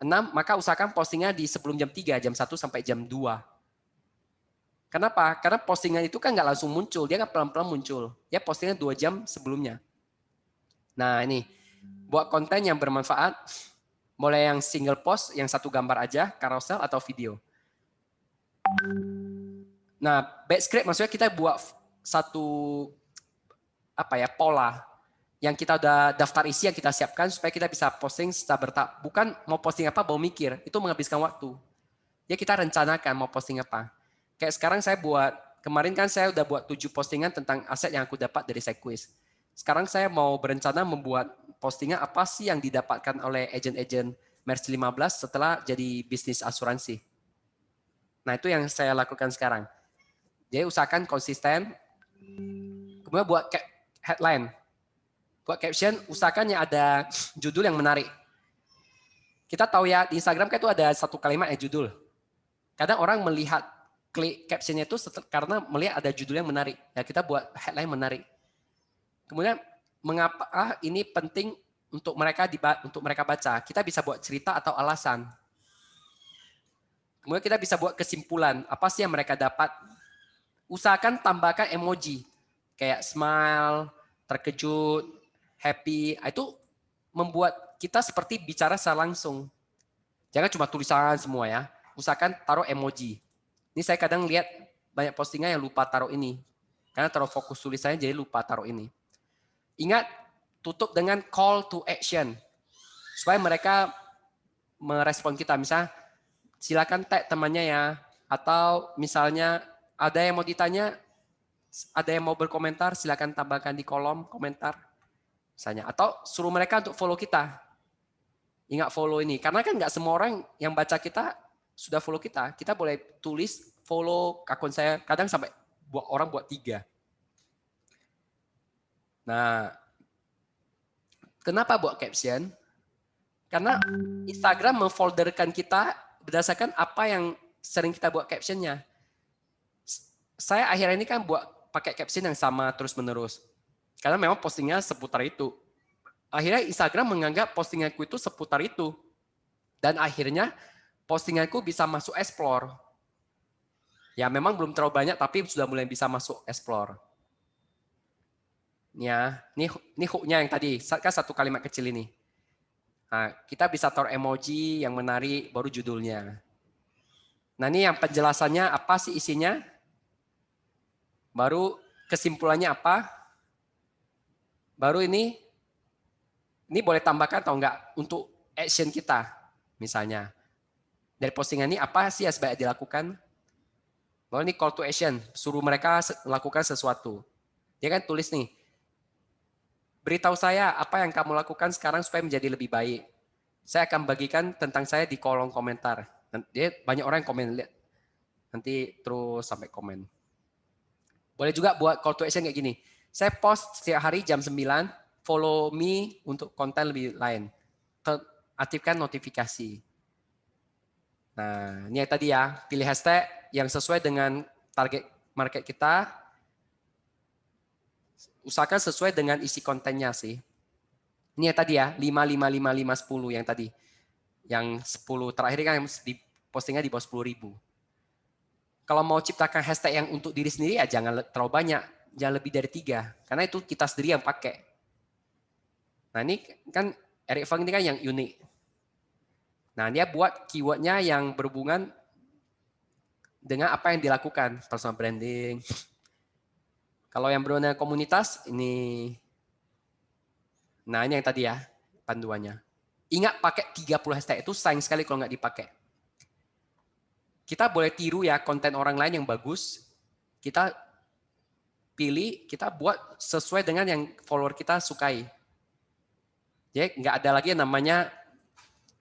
6, maka usahakan postingnya di sebelum jam 3, jam 1 sampai jam 2. Kenapa? Karena postingan itu kan nggak langsung muncul, dia kan pelan-pelan muncul. Ya postingan 2 jam sebelumnya. Nah ini, buat konten yang bermanfaat, mulai yang single post, yang satu gambar aja, carousel atau video. Nah, backscript maksudnya kita buat satu pola yang kita udah daftar isi yang kita siapkan supaya kita bisa posting secara bertahap. Bukan mau posting apa baru mikir, itu menghabiskan waktu. Ya kita rencanakan mau posting apa. Kayak sekarang kemarin kan saya udah buat 7 postingan tentang aset yang aku dapat dari Sequis. Sekarang saya mau berencana membuat postingan apa sih yang didapatkan oleh agen-agen Mercy 15 setelah jadi bisnis asuransi. Nah itu yang saya lakukan sekarang. Jadi usahakan konsisten. Kemudian buat headline. Buat caption, usahakan yang ada judul yang menarik. Kita tahu ya, di Instagram kan itu ada satu kalimat yang judul. Kadang orang melihat klik captionnya itu karena melihat ada judul yang menarik. Ya kita buat headline menarik. Kemudian, mengapa ini penting untuk mereka baca? Kita bisa buat cerita atau alasan. Kemudian kita bisa buat kesimpulan. Apa sih yang mereka dapat? Usahakan tambahkan emoji. Kayak smile, terkejut, happy. Itu membuat kita seperti bicara secara langsung. Jangan cuma tulisan semua ya. Usahakan taruh emoji. Ini saya kadang lihat banyak postingan yang lupa taruh ini. Karena taruh fokus tulisannya jadi lupa taruh ini. Ingat, tutup dengan call to action. Supaya mereka merespon kita. Misalnya, silakan tag temannya ya. Atau misalnya ada yang mau ditanya, ada yang mau berkomentar, silakan tambahkan di kolom komentar. Misalnya. Atau suruh mereka untuk follow kita. Ingat follow ini. Karena kan nggak semua orang yang baca kita sudah follow kita. Kita boleh tulis follow akun saya. Kadang sampai orang buat 3. Nah, kenapa buat caption? Karena Instagram memfolderkan kita berdasarkan apa yang sering kita buat captionnya. Saya akhirnya ini kan buat pakai caption yang sama terus-menerus. Karena memang postingnya seputar itu. Akhirnya Instagram menganggap postinganku itu seputar itu. Dan akhirnya postinganku bisa masuk explore. Ya memang belum terlalu banyak, tapi sudah mulai bisa masuk explore. Ya, ini hook-nya yang tadi, kan satu kalimat kecil ini. Nah, kita bisa taruh emoji yang menarik, baru judulnya. Nah, ini yang penjelasannya apa sih isinya? Baru kesimpulannya apa? Baru ini boleh tambahkan atau enggak untuk action kita, misalnya. Dari postingan ini apa sih yang sebaiknya dilakukan? Baru ini call to action, suruh mereka lakukan sesuatu. Dia kan tulis nih, beritahu saya apa yang kamu lakukan sekarang supaya menjadi lebih baik. Saya akan bagikan tentang saya di kolom komentar. Dia banyak orang yang komen, lihat. Nanti terus sampai komen. Boleh juga buat call to action kayak gini. Saya post setiap hari jam 9, follow me untuk konten lebih lain. Aktifkan notifikasi. Nah, ini yang tadi ya, pilih hashtag yang sesuai dengan target market kita. Usahakan sesuai dengan isi kontennya sih. Ini yang tadi ya, 5, 5, 5, 5, 10 yang tadi. Yang 10 terakhir kan di postingnya di bawah 10.000. Kalau mau ciptakan hashtag yang untuk diri sendiri ya jangan terlalu banyak. Jangan lebih dari 3. Karena itu kita sendiri yang pakai. Nah ini kan Eric Feng ini kan yang unik. Nah dia buat keywordnya yang berhubungan dengan apa yang dilakukan. Personal branding. Kalau yang berhubungan dengan komunitas, ini. Nah ini yang tadi ya, panduannya. Ingat pakai 30 hashtag itu sayang sekali kalau nggak dipakai. Kita boleh tiru ya konten orang lain yang bagus. Kita pilih, kita buat sesuai dengan yang follower kita sukai. Jadi nggak ada lagi yang namanya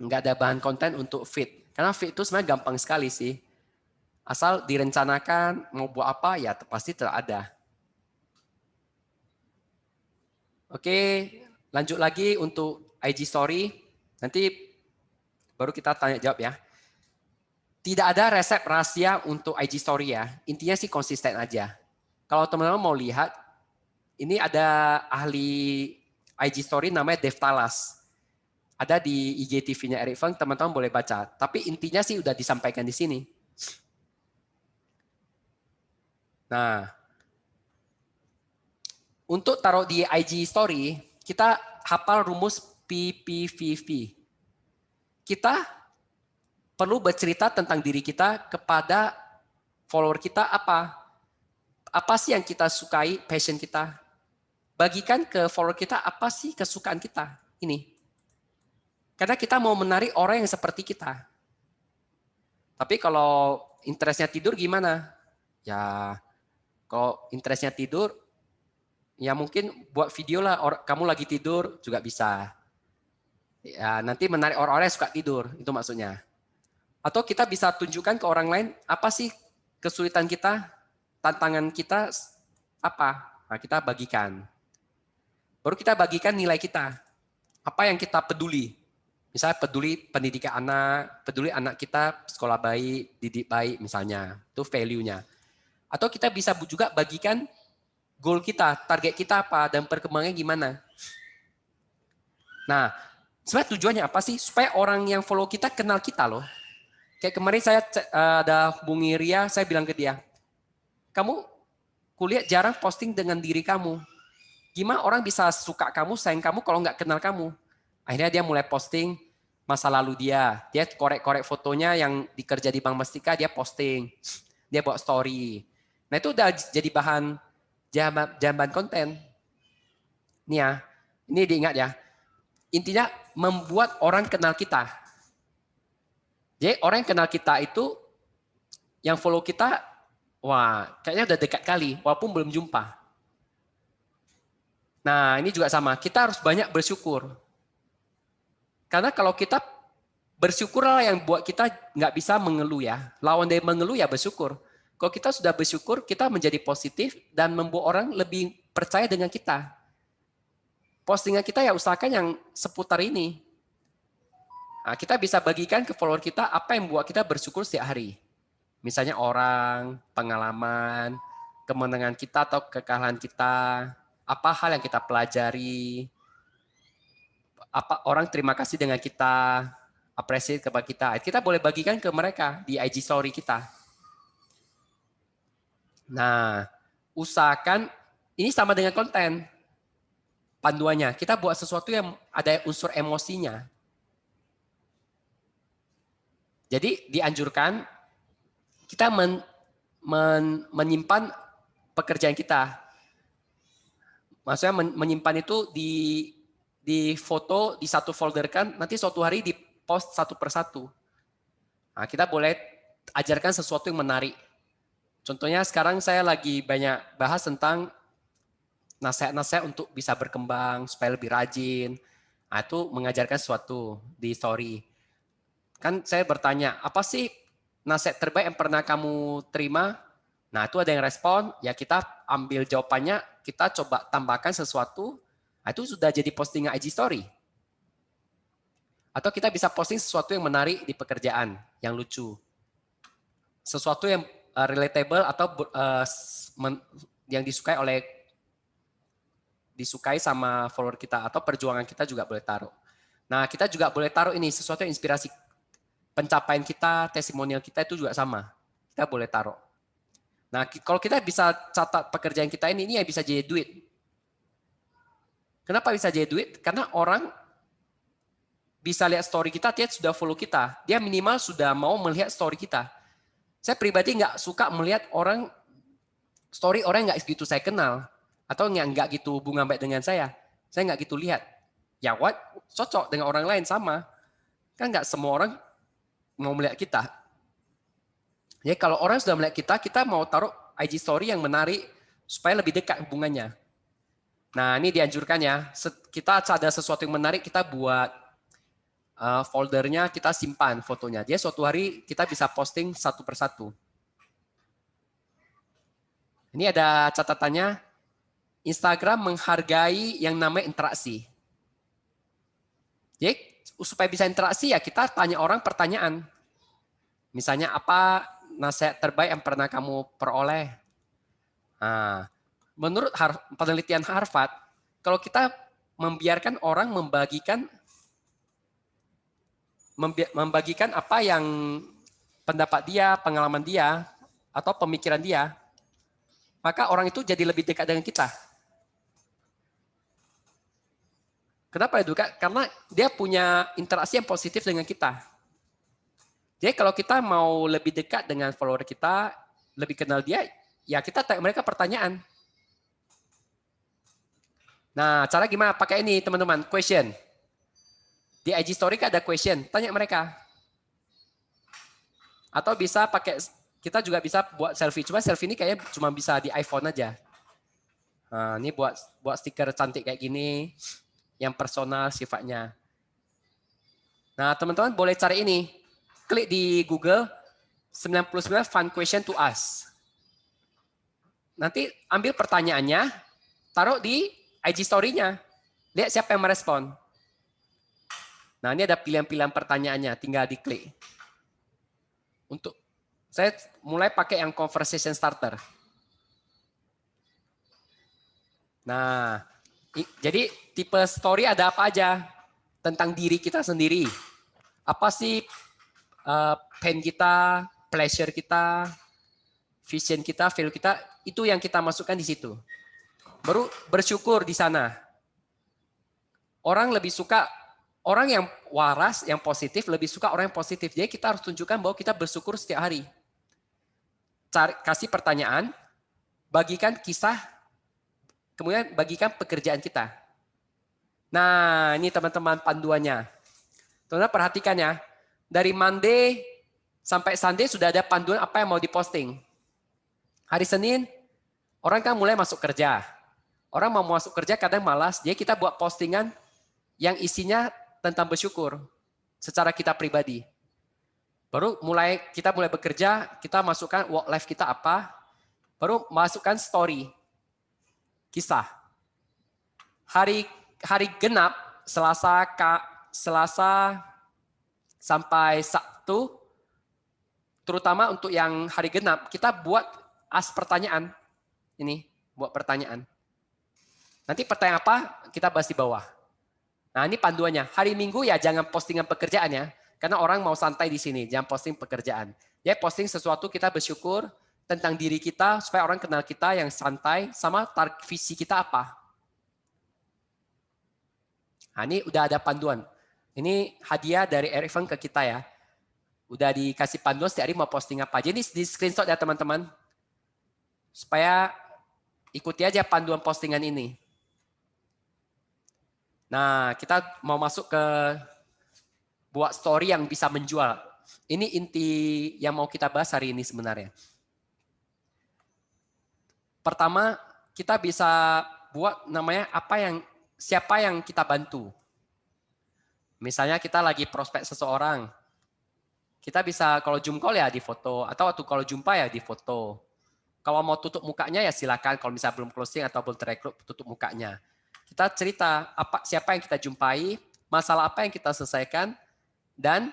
nggak ada bahan konten untuk feed. Karena feed itu sebenarnya gampang sekali sih. Asal direncanakan mau buat apa ya pasti ada. Oke, lanjut lagi untuk IG Story. Nanti baru kita tanya jawab ya. Tidak ada resep rahasia untuk IG Story ya. Intinya sih konsisten aja. Kalau teman-teman mau lihat, ini ada ahli IG Story namanya Dev Talas. Ada di IGTV-nya Eric Feng, teman-teman boleh baca. Tapi intinya sih udah disampaikan di sini. Nah, untuk taruh di IG Story, kita hafal rumus PPVV. Kita perlu bercerita tentang diri kita kepada follower kita apa. Apa sih yang kita sukai, passion kita. Bagikan ke follower kita apa sih kesukaan kita. Ini. Karena kita mau menarik orang yang seperti kita. Tapi kalau interestnya tidur gimana? Ya, kalau interestnya tidur, ya mungkin buat video lah, kamu lagi tidur juga bisa. Ya, nanti menarik orang-orang yang suka tidur, itu maksudnya. Atau kita bisa tunjukkan ke orang lain, apa sih kesulitan kita, tantangan kita, apa? Nah, kita bagikan. Baru kita bagikan nilai kita. Apa yang kita peduli. Misalnya peduli pendidikan anak, peduli anak kita sekolah baik, didik baik misalnya. Itu value-nya. Atau kita bisa juga bagikan goal kita, target kita apa, dan perkembangannya gimana. Nah, sebenarnya tujuannya apa sih? Supaya orang yang follow kita kenal kita loh. Kayak kemarin saya ada hubungi Ria, saya bilang ke dia, kamu kuliah jarang posting dengan diri kamu. Gimana orang bisa suka kamu, sayang kamu kalau nggak kenal kamu? Akhirnya dia mulai posting masa lalu dia. Dia korek-korek fotonya yang dikerja di Bank Mestika, dia posting. Dia buat story. Nah itu udah jadi bahan jamban konten. Nih ya, ini diingat ya. Intinya membuat orang kenal kita. Jadi orang yang kenal kita itu yang follow kita, wah, kayaknya udah dekat kali, walaupun belum jumpa. Nah, ini juga sama. Kita harus banyak bersyukur. Karena kalau kita bersyukurlah yang buat kita nggak bisa mengeluh ya. Lawan dari mengeluh ya bersyukur. Kalau kita sudah bersyukur, kita menjadi positif dan membuat orang lebih percaya dengan kita. Postingan kita ya usahakan yang seputar ini. Nah, kita bisa bagikan ke follower kita apa yang membuat kita bersyukur setiap hari. Misalnya orang, pengalaman, kemenangan kita atau kekalahan kita, apa hal yang kita pelajari, apa orang terima kasih dengan kita, appreciate kepada kita. Kita boleh bagikan ke mereka di IG story kita. Nah, usahakan ini sama dengan konten. Panduannya, kita buat sesuatu yang ada unsur emosinya. Jadi dianjurkan kita menyimpan pekerjaan kita. Maksudnya menyimpan itu di foto, di satu folder kan, nanti suatu hari di post satu persatu. Nah, kita boleh ajarkan sesuatu yang menarik. Contohnya sekarang saya lagi banyak bahas tentang nasihat-nasihat untuk bisa berkembang, supaya lebih rajin. Nah, itu mengajarkan sesuatu di story. Kan saya bertanya, apa sih nasihat terbaik yang pernah kamu terima? Nah, itu ada yang respon, ya kita ambil jawabannya, kita coba tambahkan sesuatu, nah, itu sudah jadi postingan IG story. Atau kita bisa posting sesuatu yang menarik di pekerjaan, yang lucu. Sesuatu yang relatable atau yang disukai sama follower kita, atau perjuangan kita juga boleh taruh. Nah, kita juga boleh taruh ini sesuatu yang inspirasi pencapaian kita, testimonial kita itu juga sama. Kita boleh taruh. Nah, kalau kita bisa catat pekerjaan kita ini yang bisa jadi duit. Kenapa bisa jadi duit? Karena orang bisa lihat story kita, dia sudah follow kita. Dia minimal sudah mau melihat story kita. Saya pribadi nggak suka melihat story orang nggak gitu saya kenal. Atau nggak gitu hubungan baik dengan saya. Saya nggak gitu lihat. Ya cocok dengan orang lain sama. Kan nggak semua orang mau melihat kita. Jadi kalau orang sudah melihat kita, kita mau taruh IG story yang menarik supaya lebih dekat hubungannya. Nah, ini dianjurkan ya. Kita ada sesuatu yang menarik, kita buat foldernya, kita simpan fotonya. Dia suatu hari kita bisa posting satu persatu. Ini ada catatannya, Instagram menghargai yang namanya interaksi. Jadi supaya bisa interaksi ya kita tanya orang pertanyaan. Misalnya apa nasihat terbaik yang pernah kamu peroleh? Nah, menurut penelitian Harvard, kalau kita membiarkan orang membagikan apa yang pendapat dia, pengalaman dia, atau pemikiran dia, maka orang itu jadi lebih dekat dengan kita. Kenapa itu? Karena dia punya interaksi yang positif dengan kita. Jadi kalau kita mau lebih dekat dengan follower kita, lebih kenal dia, ya kita tanya mereka pertanyaan. Nah, cara gimana? Pakai ini teman-teman, question. Di IG story ada question, tanya mereka. Atau bisa pakai, kita juga bisa buat selfie. Cuma selfie ini kayaknya cuma bisa di iPhone aja. Nah, ini buat stiker cantik kayak gini, yang personal sifatnya. Nah, teman-teman boleh cari ini. Klik di Google 99 fun question to ask. Nanti ambil pertanyaannya, taruh di IG story-nya. Lihat siapa yang merespon. Nah, ini ada pilihan-pilihan pertanyaannya, tinggal diklik. Saya mulai pakai yang conversation starter. Nah, jadi tipe story ada apa aja? Tentang diri kita sendiri. Apa sih pain kita, pleasure kita, vision kita, value kita, itu yang kita masukkan di situ. Baru bersyukur di sana. Orang lebih suka, orang yang waras, yang positif, lebih suka orang yang positif. Jadi kita harus tunjukkan bahwa kita bersyukur setiap hari. Kasih pertanyaan, bagikan kisah, kemudian bagikan pekerjaan kita. Nah, ini teman-teman panduannya. Teman-teman perhatikan ya. Dari Monday sampai Sunday sudah ada panduan apa yang mau diposting. Hari Senin, orang kan mulai masuk kerja. Orang mau masuk kerja kadang malas, jadi kita buat postingan yang isinya tentang bersyukur secara kita pribadi. Baru kita mulai bekerja, kita masukkan work life kita apa, baru masukkan story, kisah. Hari genap, Selasa sampai Sabtu, terutama untuk yang hari genap, kita buat pertanyaan. Ini, buat pertanyaan. Nanti pertanyaan apa, kita bahas di bawah. Nah, ini panduannya. Hari Minggu ya jangan postingan pekerjaan ya, karena orang mau santai di sini, jangan posting pekerjaan. Ya posting sesuatu kita bersyukur tentang diri kita, supaya orang kenal kita yang santai, sama visi kita apa. Nah, ini udah ada panduan. Ini hadiah dari Erivan ke kita ya. Udah dikasih panduan setiap hari mau posting apa. Jadi di screenshot ya teman-teman. Supaya ikuti aja panduan postingan ini. Nah, kita mau masuk ke buat story yang bisa menjual. Ini inti yang mau kita bahas hari ini sebenarnya. Pertama, kita bisa buat namanya siapa yang kita bantu. Misalnya kita lagi prospek seseorang. Kita bisa kalau Zoom call ya di foto, atau waktu kalau jumpa ya di foto. Kalau mau tutup mukanya ya silakan, kalau misalnya belum closing atau belum terekrut tutup mukanya. Kita cerita siapa yang kita jumpai, masalah apa yang kita selesaikan, dan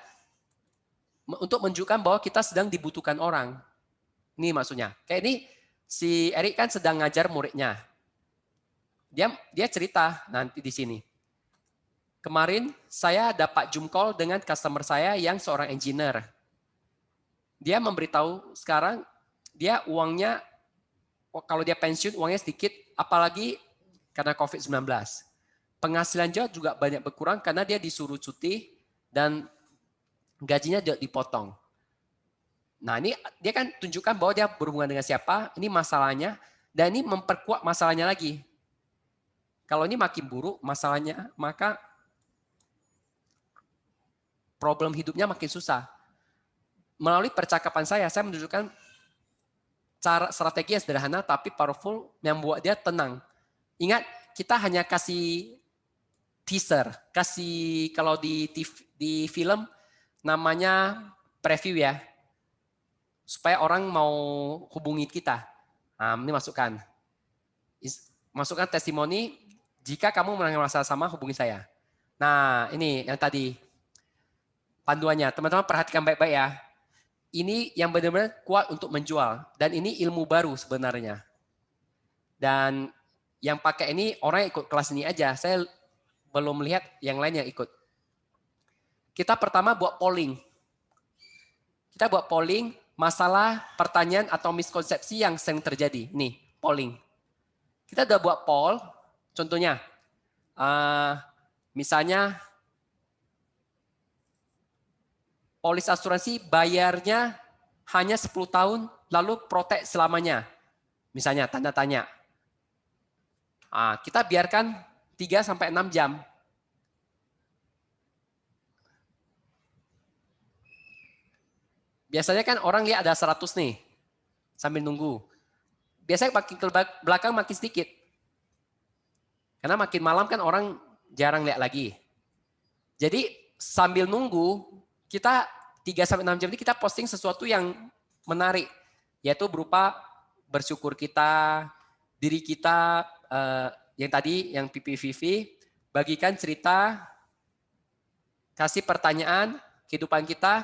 untuk menunjukkan bahwa kita sedang dibutuhkan orang. Ini maksudnya. Kayak ini si Erik kan sedang ngajar muridnya. Dia cerita nanti di sini. Kemarin saya dapat Zoom call dengan customer saya yang seorang engineer. Dia memberitahu sekarang dia uangnya, kalau dia pensiun uangnya sedikit, apalagi karena COVID-19. Penghasilan juga banyak berkurang karena dia disuruh cuti dan gajinya dipotong. Nah ini dia kan tunjukkan bahwa dia berhubungan dengan siapa, ini masalahnya, dan ini memperkuat masalahnya lagi. Kalau ini makin buruk masalahnya, maka problem hidupnya makin susah. Melalui percakapan saya menunjukkan cara strategi yang sederhana tapi powerful yang membuat dia tenang. Ingat, kita hanya kasih teaser, kasih kalau di film namanya preview ya, supaya orang mau hubungi kita. Nah, ini masukkan testimoni, jika kamu merasa sama hubungi saya. Nah, ini yang tadi panduannya. Teman-teman perhatikan baik-baik ya. Ini yang benar-benar kuat untuk menjual, dan ini ilmu baru sebenarnya. Dan yang pakai ini orang yang ikut kelas ini aja. Saya belum melihat yang lain yang ikut. Kita pertama buat polling. Kita buat polling masalah, pertanyaan atau miskonsepsi yang sering terjadi. Nih, polling. Kita udah buat poll. Contohnya, misalnya polis asuransi bayarnya hanya 10 tahun lalu protek selamanya. Misalnya tanda tanya. Kita biarkan 3-6 jam. Biasanya kan orang lihat ada 100 nih, sambil nunggu. Biasanya makin ke belakang makin sedikit. Karena makin malam kan orang jarang lihat lagi. Jadi sambil nunggu, kita 3-6 jam ini kita posting sesuatu yang menarik. Yaitu berupa bersyukur kita, diri kita, yang tadi, yang PPVV, bagikan cerita, kasih pertanyaan, kehidupan kita.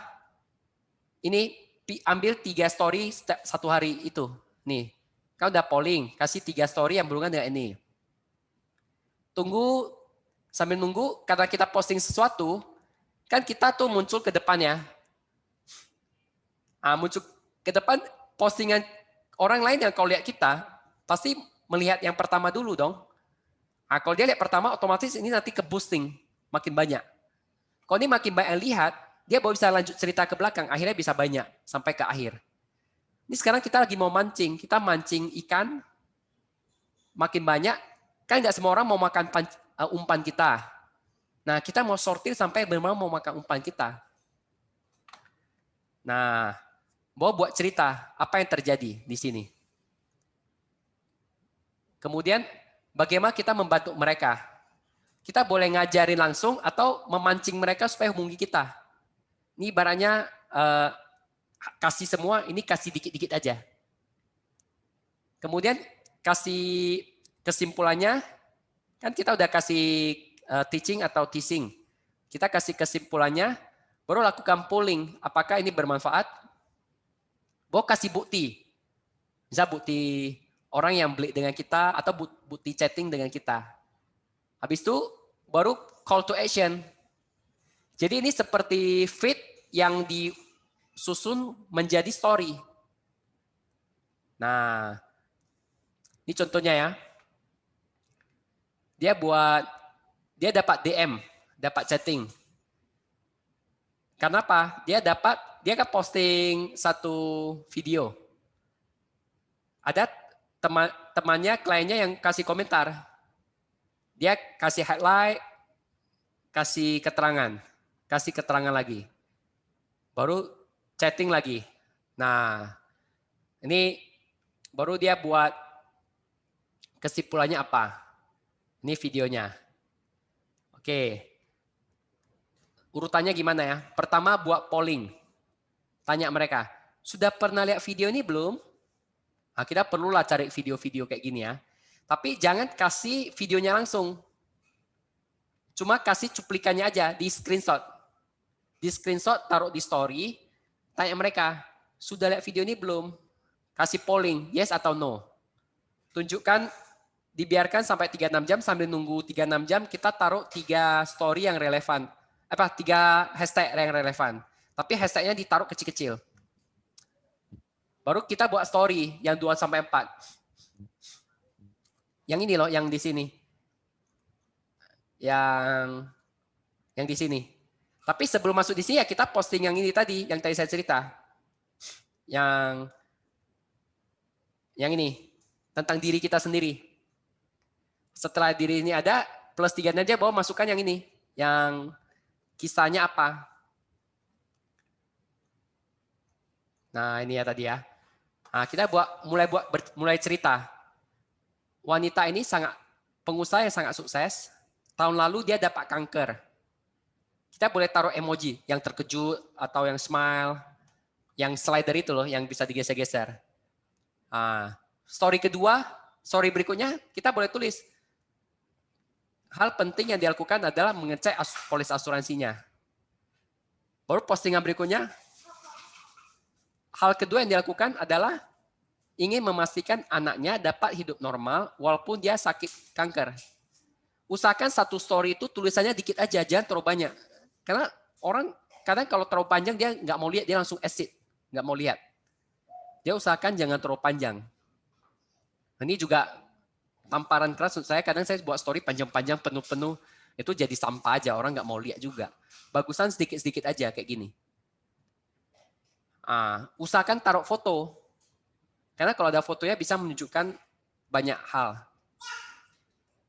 Ini ambil 3 story satu hari itu. Nih, kau udah polling, kasih 3 story yang berhubungan dengan ini. Tunggu, sambil nunggu, karena kita posting sesuatu, kan kita tuh muncul ke depannya. Muncul ke depan, postingan orang lain yang kau lihat kita, pasti melihat yang pertama dulu dong. Kalau dia lihat pertama, otomatis ini nanti ke boosting, makin banyak. Kalau ini makin banyak yang lihat, dia baru bisa lanjut cerita ke belakang, akhirnya bisa banyak, sampai ke akhir. Ini sekarang kita lagi mau mancing, kita mancing ikan, makin banyak, kan nggak semua orang mau makan umpan kita. Nah, kita mau sortir sampai benar-benar mau makan umpan kita. Nah, Bo buat cerita apa yang terjadi di sini. Kemudian bagaimana kita membantu mereka. Kita boleh ngajarin langsung atau memancing mereka supaya hubungi kita. Ini ibaratnya kasih semua, ini kasih dikit-dikit aja. Kemudian kasih kesimpulannya, kan kita udah kasih teaching atau teasing. Kita kasih kesimpulannya, baru lakukan polling, apakah ini bermanfaat? Baru kasih bukti. Bisa bukti orang yang beli dengan kita atau bukti chatting dengan kita. Habis itu baru call to action. Jadi ini seperti feed yang disusun menjadi story. Nah, ini contohnya ya. Dia dapat DM, dapat chatting. Karena apa? Dia kan posting satu video. Ada temannya, kliennya yang kasih komentar. Dia kasih highlight, kasih keterangan lagi. Baru chatting lagi. Nah, ini baru dia buat kesimpulannya apa. Ini videonya. Oke. Urutannya gimana ya? Pertama buat polling. Tanya mereka, sudah pernah lihat video ini belum? Nah, kita perlulah cari video-video kayak gini ya. Tapi jangan kasih videonya langsung. Cuma kasih cuplikannya aja di screenshot. Di screenshot, taruh di story, tanya mereka, sudah lihat video ini belum? Kasih polling, yes atau no. Tunjukkan, dibiarkan sampai 3-6 jam, sambil nunggu 3-6 jam, kita taruh 3 story yang relevan. 3 hashtag yang relevan. Tapi hashtagnya ditaruh kecil-kecil. Baru kita buat story yang 2-4. Yang ini loh, yang di sini. Yang di sini. Tapi sebelum masuk di sini ya kita posting yang ini tadi, yang tadi saya cerita. Yang ini, tentang diri kita sendiri. Setelah diri ini ada, plus 3 aja bawa masukkan yang ini. Yang kisahnya apa. Nah ini ya tadi ya. Nah, kita mulai cerita. Wanita ini pengusaha yang sangat sukses. Tahun lalu dia dapat kanker. Kita boleh taruh emoji yang terkejut atau yang smile, yang slider itu loh, yang bisa digeser-geser. Story berikutnya kita boleh tulis. Hal penting yang dilakukan adalah mengecek polis asuransinya. Baru postingan berikutnya, hal kedua yang dilakukan adalah ingin memastikan anaknya dapat hidup normal walaupun dia sakit kanker. Usahakan satu story itu tulisannya dikit aja, jangan terlalu banyak. Karena orang kadang kalau terlalu panjang dia nggak mau lihat, dia langsung exit, nggak mau lihat. Dia usahakan jangan terlalu panjang. Ini juga tamparan keras untuk saya, kadang saya buat story panjang-panjang, penuh-penuh, itu jadi sampah aja, orang nggak mau lihat juga. Bagusan sedikit-sedikit aja kayak gini. Usahakan taruh foto. Karena kalau ada fotonya bisa menunjukkan banyak hal.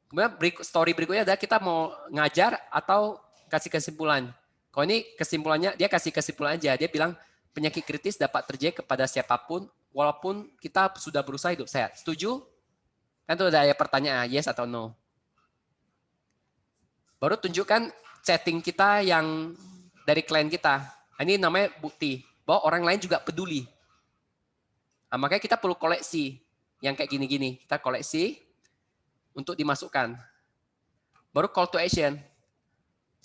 Kemudian story berikutnya adalah kita mau ngajar atau kasih kesimpulan. Kalau ini kesimpulannya, dia kasih kesimpulan aja. Dia bilang penyakit kritis dapat terjadi kepada siapapun walaupun kita sudah berusaha hidup sehat. Setuju? Kan itu ada pertanyaan, yes atau no. Baru tunjukkan chatting kita yang dari klien kita. Ini namanya bukti bahwa orang lain juga peduli. Makanya kita perlu koleksi yang kayak gini-gini. Kita koleksi untuk dimasukkan. Baru call to action.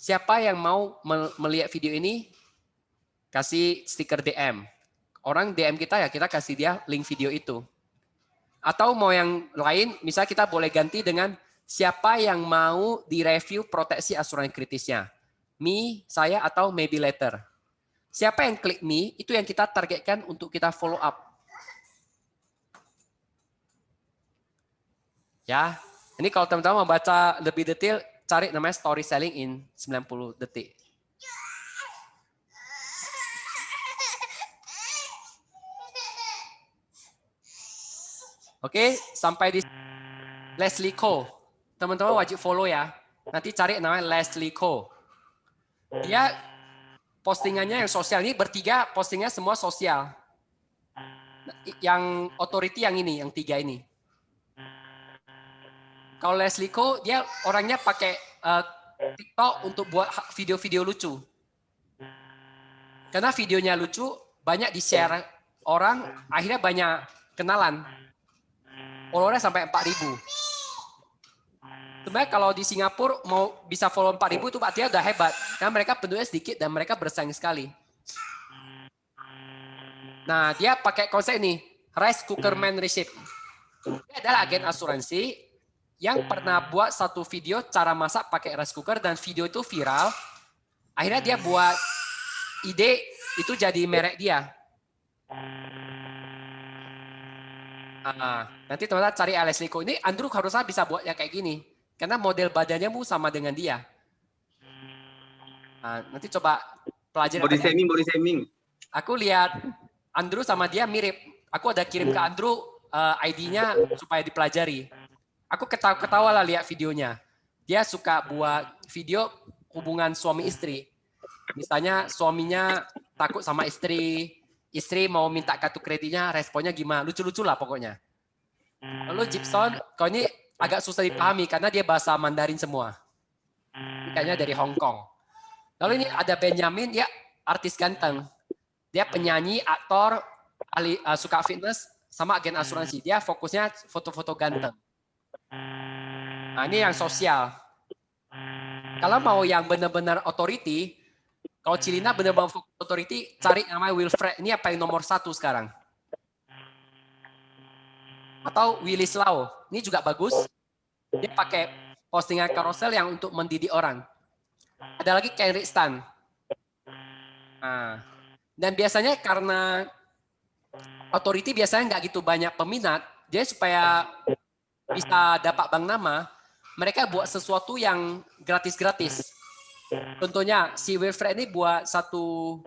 Siapa yang mau melihat video ini, kasih stiker DM. Orang DM kita ya kita kasih dia link video itu. Atau mau yang lain, misalnya kita boleh ganti dengan siapa yang mau direview proteksi asuransi kritisnya. Me, saya, atau maybe later. Siapa yang klik me, itu yang kita targetkan untuk kita follow up. Ya, ini kalau teman-teman mau baca lebih detail, cari namanya storytelling in 90 detik. Oke, sampai di Leslie Ko. Teman-teman wajib follow ya. Nanti cari namanya Leslie Ko. Dia postingannya yang sosial. Ini bertiga postingnya semua sosial. Yang authority yang ini, yang 3 ini. Kalau Leslie Ko, dia orangnya pakai TikTok untuk buat video-video lucu. Karena videonya lucu, banyak di-share orang, akhirnya banyak kenalan. Followernya sampai 4.000. Sebenarnya kalau di Singapura mau bisa follow 4.000 itu artinya udah hebat. Karena mereka penduduknya sedikit dan mereka bersaing sekali. Nah, dia pakai konsep ini, rice cooker man recipe. Dia adalah agen asuransi yang pernah buat satu video cara masak pakai rice cooker dan video itu viral. Akhirnya dia buat ide itu jadi merek dia. Nanti teman-teman cari Leslie Ko. Ini Andrew harusnya bisa buat yang kayak gini. Karena model badannya sama dengan dia. Nanti coba pelajari. Body shaming. Aku lihat Andrew sama dia mirip. Aku ada kirim ke Andrew ID-nya supaya dipelajari. Aku ketawa lah lihat videonya. Dia suka buat video hubungan suami istri. Misalnya suaminya takut sama istri mau minta kartu kreditnya, responnya gimana? Lucu-lucu lah pokoknya. Lalu Gibson, kau ini agak susah dipahami karena dia bahasa Mandarin semua. Kayaknya dari Hong Kong. Lalu ini ada Benjamin, dia artis ganteng. Dia penyanyi, aktor, ahli suka fitness, sama agen asuransi. Dia fokusnya foto-foto ganteng. Nah, ini yang sosial. Kalau mau yang benar-benar authority, kalau Cilina benar-benar fokus authority, cari namanya Wilfred. Ini apa yang nomor 1 sekarang. Atau Willis Lau. Ini juga bagus. Dia pakai postingan carousel yang untuk mendidik orang. Ada lagi Kenrick Stan. Dan biasanya karena authority biasanya nggak gitu banyak peminat, dia supaya bisa dapat bank nama, mereka buat sesuatu yang gratis-gratis. Contohnya si Wilfred ini buat satu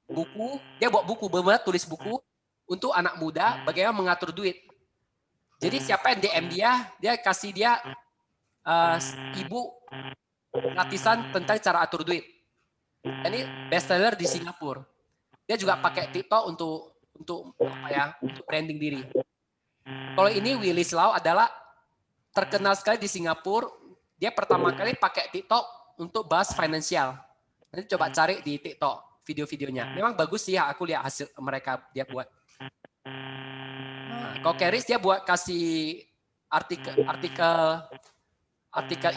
buku, dia buat buku, benar-benar tulis buku untuk anak muda bagaimana mengatur duit. Jadi siapa yang DM dia kasih dia ibu gratisan tentang cara atur duit. Ini bestseller di Singapura. Dia juga pakai TikTok untuk apa ya? Untuk branding diri. Kalau ini Willis Lau adalah terkenal sekali di Singapura. Dia pertama kali pakai TikTok untuk bahas finansial. Nanti coba cari di TikTok video-videonya. Memang bagus sih ya, aku lihat hasil mereka dia buat. Kalau Keris dia buat kasih artikel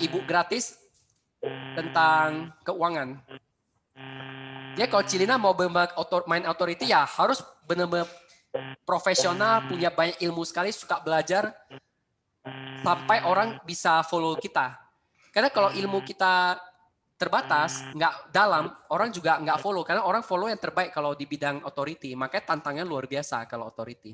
ibu gratis tentang keuangan. Dia kalau Cilina mau main authority ya harus benar-benar profesional, punya banyak ilmu sekali, suka belajar sampai orang bisa follow kita. Karena kalau ilmu kita terbatas, nggak dalam, orang juga nggak follow. Karena orang follow yang terbaik kalau di bidang authority. Makanya tantangannya luar biasa kalau authority.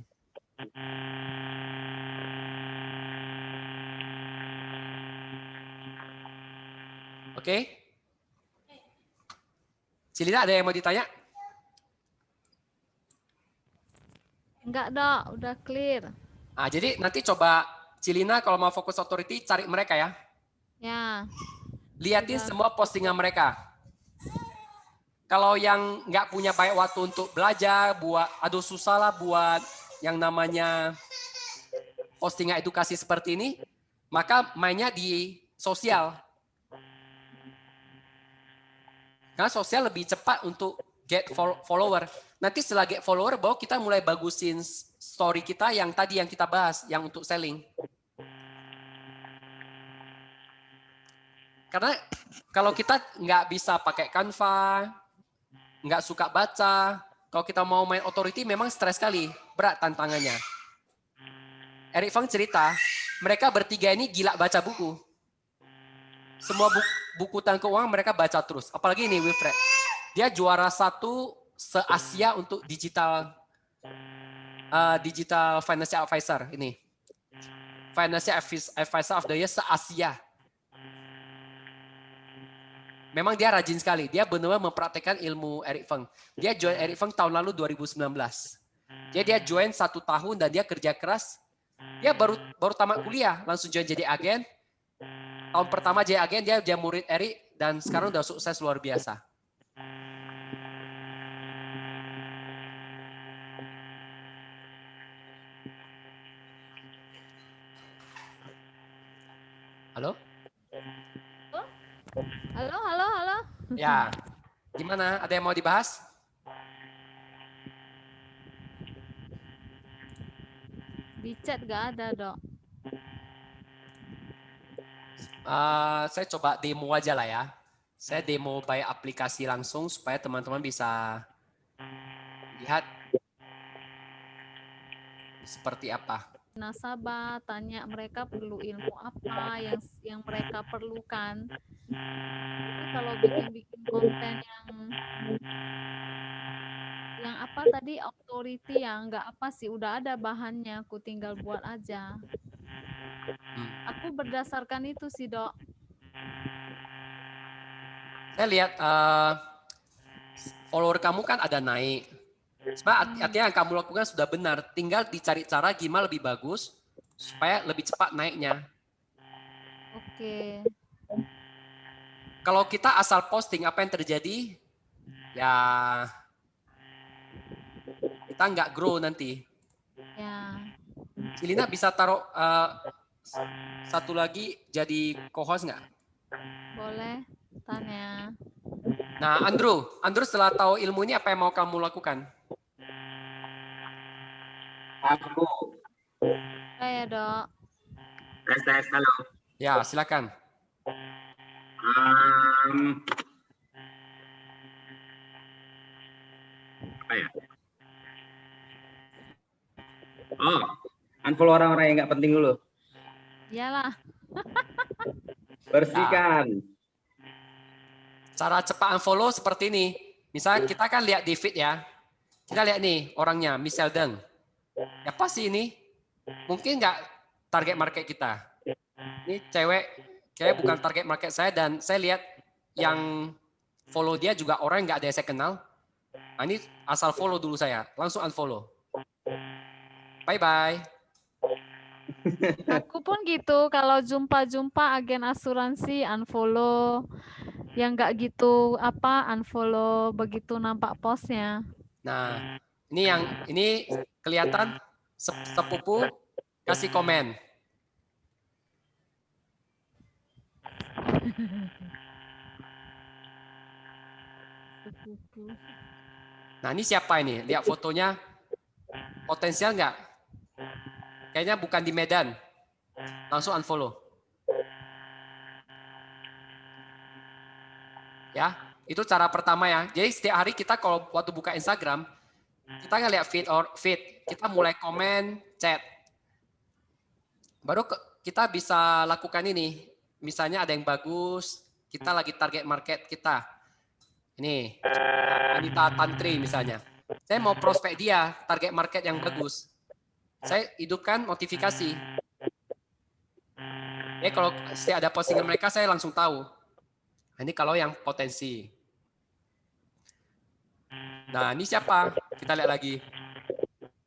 Oke? Cilina ada yang mau ditanya? Enggak, Dok. Udah clear. Jadi nanti coba Cilina kalau mau fokus authority, cari mereka ya. Ya. Lihatin semua postingan mereka. Kalau yang nggak punya banyak waktu untuk belajar, susah lah buat yang namanya postingan edukasi seperti ini, maka mainnya di sosial. Karena sosial lebih cepat untuk get follower. Nanti setelah get follower, baru kita mulai bagusin story kita yang tadi yang kita bahas, yang untuk selling. Karena kalau kita nggak bisa pakai Canva, nggak suka baca, kalau kita mau main authority memang stres sekali, berat tantangannya. Eric Fang cerita, mereka bertiga ini gila baca buku. Semua buku tentang keuangan mereka baca terus. Apalagi ini Wilfred. Dia juara 1 se-Asia untuk digital financial advisor ini. Financial advisor of the year se-Asia. Memang dia rajin sekali. Dia benar-benar mempraktekkan ilmu Eric Feng. Dia join Eric Feng tahun lalu 2019. Jadi dia join 1 tahun dan dia kerja keras. Dia baru tamat kuliah langsung join jadi agen. Tahun pertama jadi agen dia murid Eric dan sekarang udah sukses luar biasa. Halo? Halo, halo, halo. Ya, gimana? Ada yang mau dibahas? Di chat gak ada, Dok. Saya coba demo aja lah ya. Saya demo by aplikasi langsung supaya teman-teman bisa lihat seperti apa. Nasabah tanya mereka perlu ilmu apa yang mereka perlukan. Jadi kalau bikin-bikin konten yang apa tadi authority ya nggak apa sih, udah ada bahannya, aku tinggal buat aja. Aku berdasarkan itu sih, Dok. Saya lihat follower kamu kan ada naik. Sebenarnya artinya yang kamu lakukan sudah benar. Tinggal dicari cara gimana lebih bagus supaya lebih cepat naiknya. Oke. Kalau kita asal posting apa yang terjadi, ya kita nggak grow nanti. Ya. Cilina bisa taruh satu lagi jadi co-host nggak? Boleh tanya. Nah, Andrew setelah tahu ilmu ini apa yang mau kamu lakukan? Aku. Saya, Dok. Tes, halo. Ya, silakan. Apa ya? Oh, unfollow orang-orang yang nggak penting dulu. Iyalah. Bersihkan. Cara cepat unfollow seperti ini. Misalnya kita kan lihat di feed ya. Kita lihat nih orangnya, Michelle Deng. Ya pasti ini. Mungkin nggak target market kita. Ini cewek, kayak bukan target market saya dan saya lihat yang follow dia juga orang yang nggak ada yang saya kenal. Nah, ini asal follow dulu saya, langsung unfollow. Bye-bye. Aku pun gitu, kalau jumpa agen asuransi unfollow, yang nggak gitu unfollow begitu nampak postnya. Nah, ini kelihatan sepupu kasih komen. Nah, ini siapa ini? Lihat fotonya. Potensial nggak? Kayaknya bukan di Medan. Langsung unfollow. Ya, itu cara pertama ya. Jadi setiap hari kita kalau waktu buka Instagram, kita ngeliat feed, kita mulai komen, chat. Baru kita bisa lakukan ini. Misalnya ada yang bagus, kita lagi target market kita. Ini, Anita Tantri misalnya. Saya mau prospek dia, target market yang bagus. Saya hidupkan notifikasi. Kalau setiap ada postingan mereka, saya langsung tahu. Ini kalau yang potensi. Nah, ini siapa? Kita lihat lagi.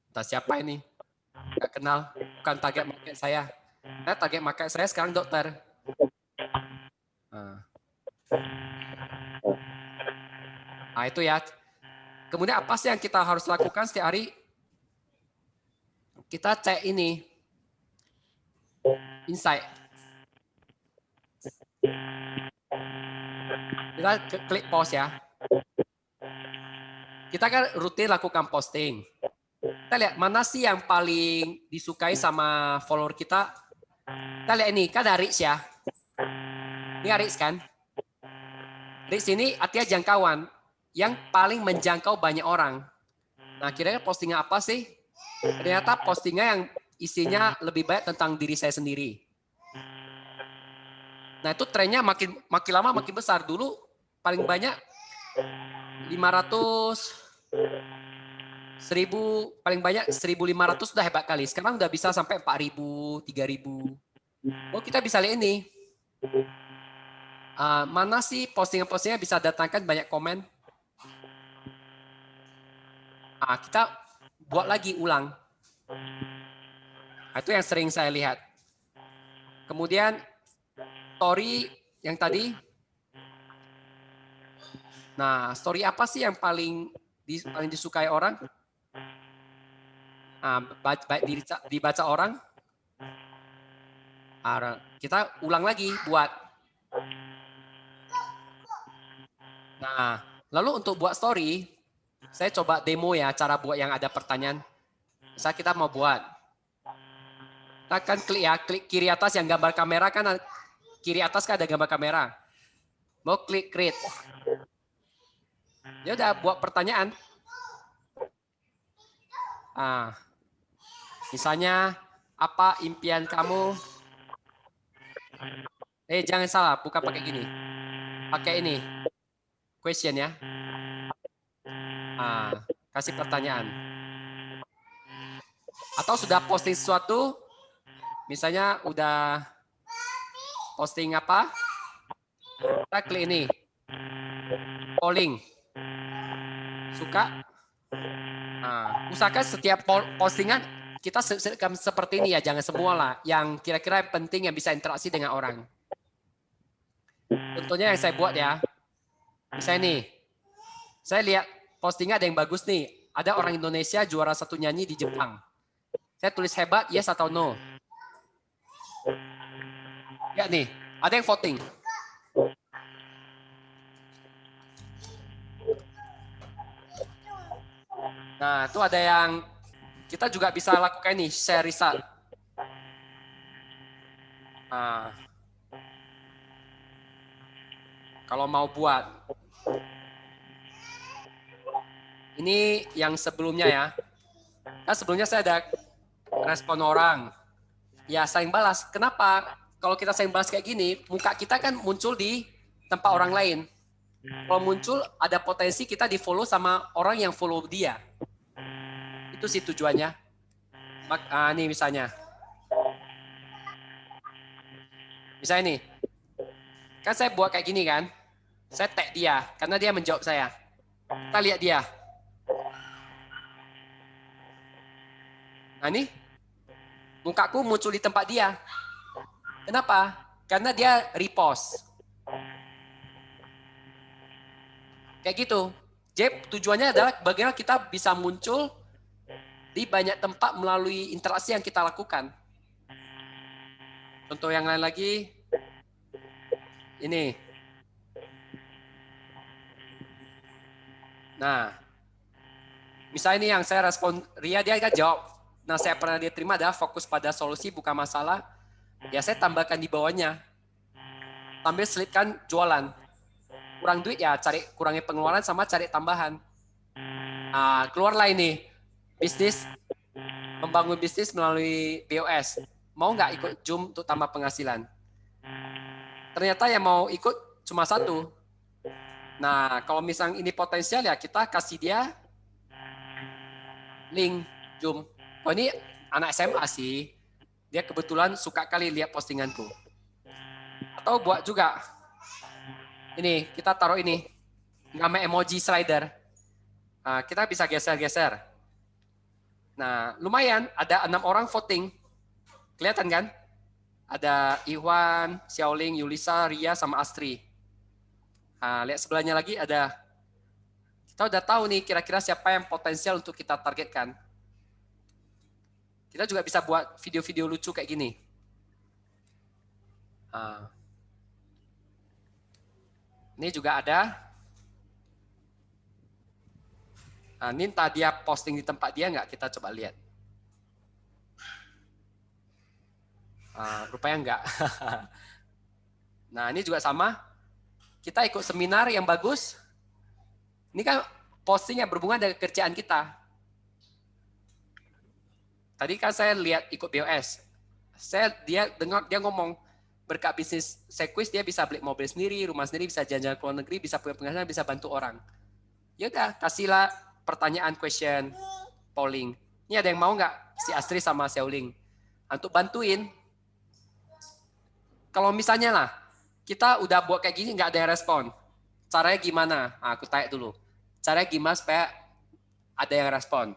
Entah siapa ini? Nggak kenal. Bukan target market saya. Target market saya sekarang dokter. Nah, itu ya. Kemudian apa sih yang kita harus lakukan setiap hari? Kita cek ini. Insight. Kita klik pause ya. Kita kan rutin lakukan posting. Kita lihat mana sih yang paling disukai sama follower kita. Kita lihat ini, kan ada reach ya. Ini reach kan. Reach ini artinya jangkauan. Yang paling menjangkau banyak orang. Nah, kira-kira postingan apa sih? Ternyata postingan yang isinya lebih banyak tentang diri saya sendiri. Nah, itu trennya makin lama makin besar. Dulu paling banyak 500, 1000, paling banyak 1500 sudah hebat kali. Sekarang udah bisa sampai 4000, 3000. Oh, kita bisa lihat ini. Mana sih postingan-postingan bisa datangkan banyak komen? Kita buat lagi ulang. Itu yang sering saya lihat. Kemudian story yang tadi. Nah, story apa sih yang paling disukai orang? Baik dibaca orang. Kita ulang lagi buat. Nah, lalu untuk buat story, saya coba demo ya cara buat yang ada pertanyaan. Misalnya kita mau buat. Kita akan klik ya, klik kiri atas yang gambar kamera kan, kiri atas kan ada gambar kamera. Mau klik create. Ya udah buat pertanyaan. Misalnya, apa impian kamu? Jangan salah, bukan pakai gini. Pakai ini. Question ya. Kasih pertanyaan. Atau sudah posting sesuatu, misalnya udah posting apa? Kita klik ini. Polling. Suka? Usahakan setiap postingan kita seperti ini ya, jangan semua lah. Yang kira-kira penting yang bisa interaksi dengan orang. Contohnya yang saya buat ya. Misalnya nih, saya lihat postingan ada yang bagus nih. Ada orang Indonesia juara 1 nyanyi di Jepang. Saya tulis hebat, yes atau no. Ya nih, ada yang voting. Nah, itu ada yang kita juga bisa lakukan nih, share result. Kalau mau buat. Ini yang sebelumnya ya. Kan sebelumnya saya ada respon orang. Ya, saling balas. Kenapa? Kalau kita saling balas kayak gini, muka kita kan muncul di tempat orang lain. Kalau muncul, ada potensi kita di-follow sama orang yang follow dia. Itu sih tujuannya. Nih misalnya. Misalnya nih. Kan saya buat kayak gini kan. Saya tag dia, karena dia menjawab saya. Kita lihat dia. Nah nih, mukaku muncul di tempat dia. Kenapa? Karena dia repost. Kayak gitu. Jadi tujuannya adalah bagaimana kita bisa muncul di banyak tempat melalui interaksi yang kita lakukan. Contoh yang lain lagi, ini. Nah, misalnya ini yang saya respon Ria, dia kan jawab. Nah, saya pernah dia terima adalah fokus pada solusi bukan masalah. Ya saya tambahkan di bawahnya. Tampil selipkan jualan. Kurang duit ya cari kurangi pengeluaran sama cari tambahan. Keluarlah ini bisnis, membangun bisnis melalui POS. Mau nggak ikut Zoom untuk tambah penghasilan? Ternyata yang mau ikut cuma 1. Nah, kalau misalnya ini potensial ya kita kasih dia link Zoom. Oh ini anak SMA sih. Dia kebetulan suka kali lihat postinganku. Atau buat juga. Ini, kita taruh ini. Nama emoji slider. Kita bisa geser-geser. Nah, lumayan. Ada 6 orang voting. Kelihatan kan? Ada Iwan, Xiaoling, Yulisa, Ria, sama Astri. Lihat sebelahnya lagi ada. Kita udah tahu nih kira-kira siapa yang potensial untuk kita targetkan. Kita juga bisa buat video-video lucu kayak gini. Ini juga ada. Ini entah dia posting di tempat dia nggak, kita coba lihat. Rupanya enggak. Nah, ini juga sama. Kita ikut seminar yang bagus. Ini kan posting yang berhubungan dengan kerjaan kita. Tadi kan saya lihat ikut BOS. Dia ngomong berkat bisnis Sequis dia bisa beli mobil sendiri, rumah sendiri, bisa jalan-jalan ke luar negeri, bisa punya penghasilan, bisa bantu orang. Ya udah, kasihlah pertanyaan, question, polling. Ini ada yang mau nggak si Astri sama Xiaoling untuk bantuin? Kalau misalnya lah, kita udah buat kayak gini nggak ada yang respon. Caranya gimana? Aku tanya dulu. Caranya gimana supaya ada yang respon?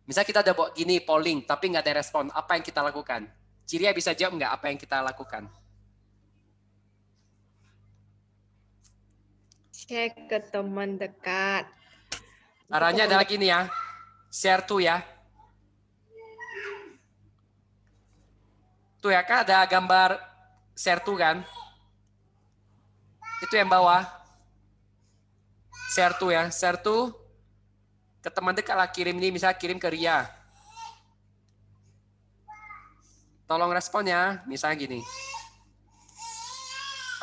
Misalnya kita udah buat gini polling, tapi nggak ada yang respon. Apa yang kita lakukan? Ciria bisa jawab nggak apa yang kita lakukan? Cek ke teman dekat. Caranya adalah gini ya. Share to ya. Tuh ya, kan ada gambar share to kan? Itu yang bawah. Share to ya, share to ke teman dekat lah, kirim ini, misalnya kirim ke Ria. Tolong responnya, misalnya gini.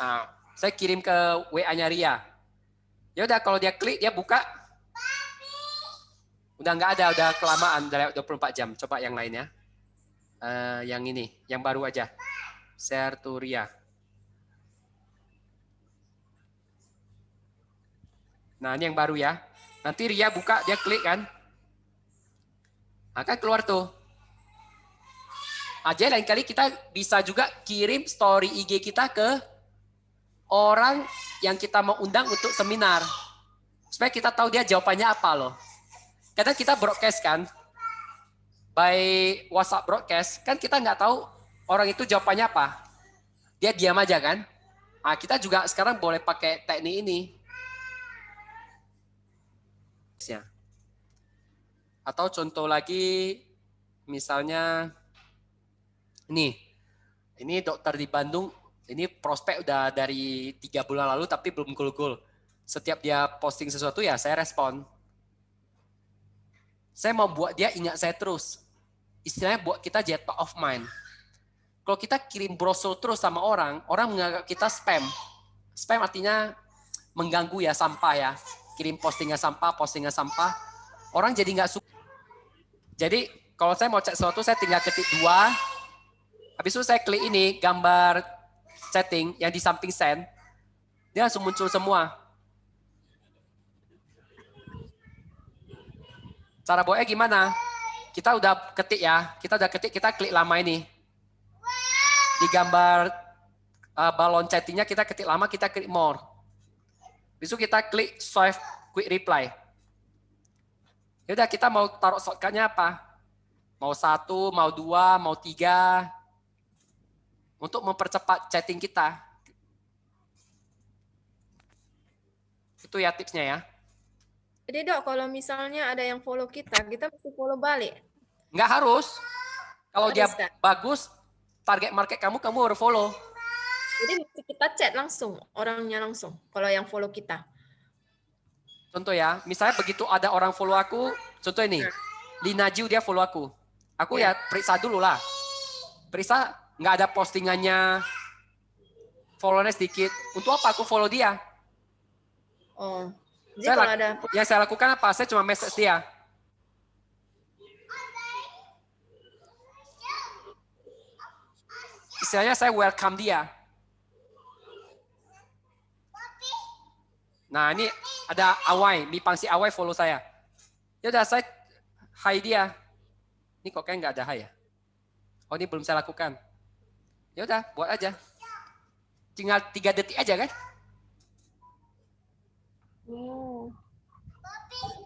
Nah, saya kirim ke WA-nya Ria. Ya udah, kalau dia klik, dia buka. Udah nggak ada, udah kelamaan, udah 24 jam. Coba yang lainnya. Yang ini, yang baru aja. Share to Ria. Nah, ini yang baru ya. Nanti Ria buka, dia klik kan. Akan keluar tuh. Aja lain kali kita bisa juga kirim story IG kita ke orang yang kita mau undang untuk seminar. Supaya kita tahu dia jawabannya apa loh. Kadang kita broadcast kan. By WhatsApp broadcast, kan kita nggak tahu orang itu jawabannya apa. Dia diam aja kan. Nah, kita juga sekarang boleh pakai teknik ini. Atau contoh lagi, misalnya, ini dokter di Bandung, ini prospek udah dari 3 bulan lalu tapi belum gol-gol. Setiap dia posting sesuatu ya saya respon. Saya mau buat dia ingat saya terus. Istilahnya buat kita jadi top of mind. Kalau kita kirim brosur terus sama orang menganggap kita spam. Spam artinya mengganggu ya, sampah ya. Kirim postingan sampah. Orang jadi nggak suka. Jadi kalau saya mau cek sesuatu, saya tinggal ketik 2. Habis itu saya klik ini, gambar setting yang di samping send. Dia langsung muncul semua. Cara buatnya gimana? Kita udah ketik ya, kita klik lama ini. Di gambar balon chattingnya kita ketik lama, kita klik more. Besok kita klik swipe quick reply. Yaudah, kita mau taruh shortcutnya apa? Mau 1, mau 2, mau 3. Untuk mempercepat chatting kita. Itu ya tipsnya ya. Jadi dok, kalau misalnya ada yang follow kita mesti follow balik. Nggak harus. Kalau dia Harus, kan? bagus, target market kamu harus follow. Jadi mesti kita chat langsung, orangnya langsung. Kalau yang follow kita. Contoh ya, misalnya begitu ada orang follow aku, contoh ini, Lina Jiu dia follow aku. Aku ya periksa dulu lah. Periksa nggak ada postingannya, followernya sedikit. Untuk apa aku follow dia? Oh, jadi kalau ada Yang saya lakukan apa? Saya cuma message dia. Istilahnya saya welcome dia. Nah, ini ada Awai, Mi Pangsi Awai follow saya. Ya udah, saya hi dia. Ini kok kayak nggak ada hi ya? Oh, ini belum saya lakukan. Ya udah, buat aja. Tinggal 3 detik aja kan?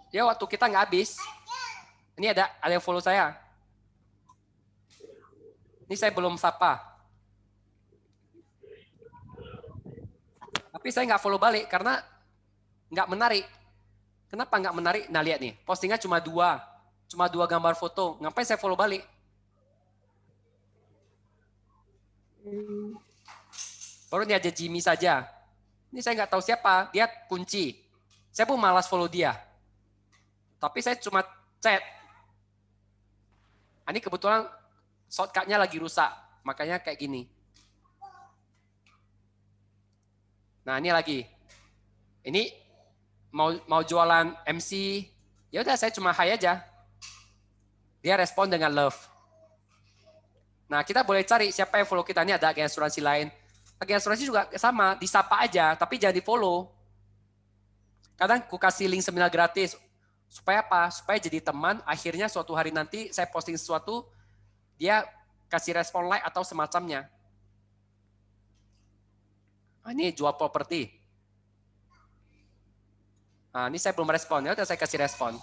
Ya waktu kita nggak habis. Ini ada yang follow saya. Ini saya belum sapa. Tapi saya nggak follow balik karena nggak menarik. Kenapa nggak menarik? Nah lihat nih, postingnya cuma 2 gambar foto. Ngapain saya follow balik? Baru ini aja Jimmy saja. Ini saya nggak tahu siapa, dia kunci. Saya pun malas follow dia. Tapi saya cuma chat. Ini kebetulan shortcut-nya lagi rusak, makanya kayak gini. Nah ini lagi. Ini mau jualan MC, ya udah saya cuma hi aja. Dia respon dengan love. Nah kita boleh cari siapa yang follow kita. Ini ada agen asuransi lain. Agen asuransi juga sama, disapa aja, tapi jangan di follow. Kadang aku kasih link seminar gratis. Supaya apa? Supaya jadi teman, akhirnya suatu hari nanti saya posting sesuatu, dia kasih respon like atau semacamnya. Ini jual properti. Nah, ini saya belum respon, ya udah saya kasih respon.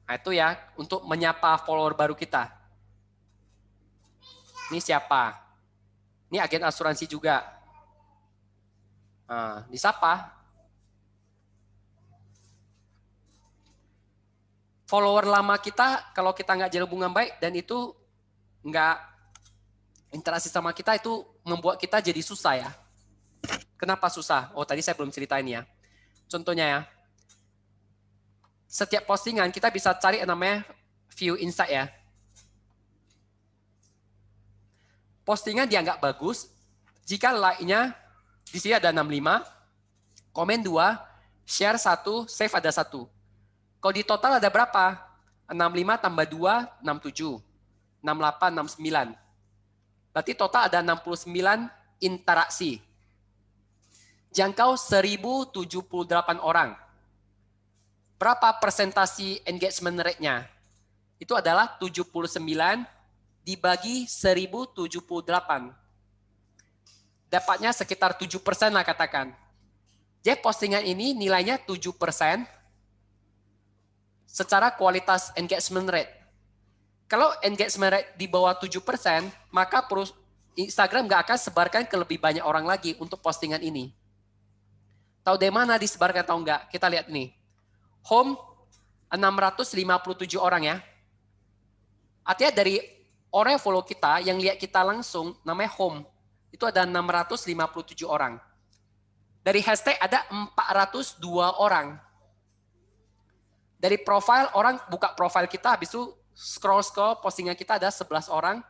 Nah, itu ya, untuk menyapa follower baru kita. Ini siapa? Ini agen asuransi juga. Nah, disapa. Follower lama kita, kalau kita nggak jalin hubungan baik, dan itu nggak interaksi sama kita itu membuat kita jadi susah ya. Kenapa susah? Oh, tadi saya belum ceritain ya. Contohnya ya, setiap postingan kita bisa cari yang namanya view insight ya. Postingan dianggap bagus jika like-nya di sini ada 65, komen 2, share 1, save ada 1. Kalau di total ada berapa? 65 tambah 2, 67. 68, 69. Berarti total ada 69 interaksi. Jangkau 1078 orang. Berapa persentasi engagement rate-nya? Itu adalah 79 dibagi 1078. Dapatnya sekitar 7% lah katakan. Jadi postingan ini nilainya 7% secara kualitas engagement rate. Kalau engagement rate di bawah 7%, maka Instagram nggak akan sebarkan ke lebih banyak orang lagi untuk postingan ini. Tahu dari mana disebarkan atau enggak? Kita lihat nih. Home 657 orang ya. Artinya dari orang yang follow kita, yang lihat kita langsung, namanya home. Itu ada 657 orang. Dari hashtag ada 402 orang. Dari profile, orang buka profile kita, habis itu scroll postingan kita ada 11 orang.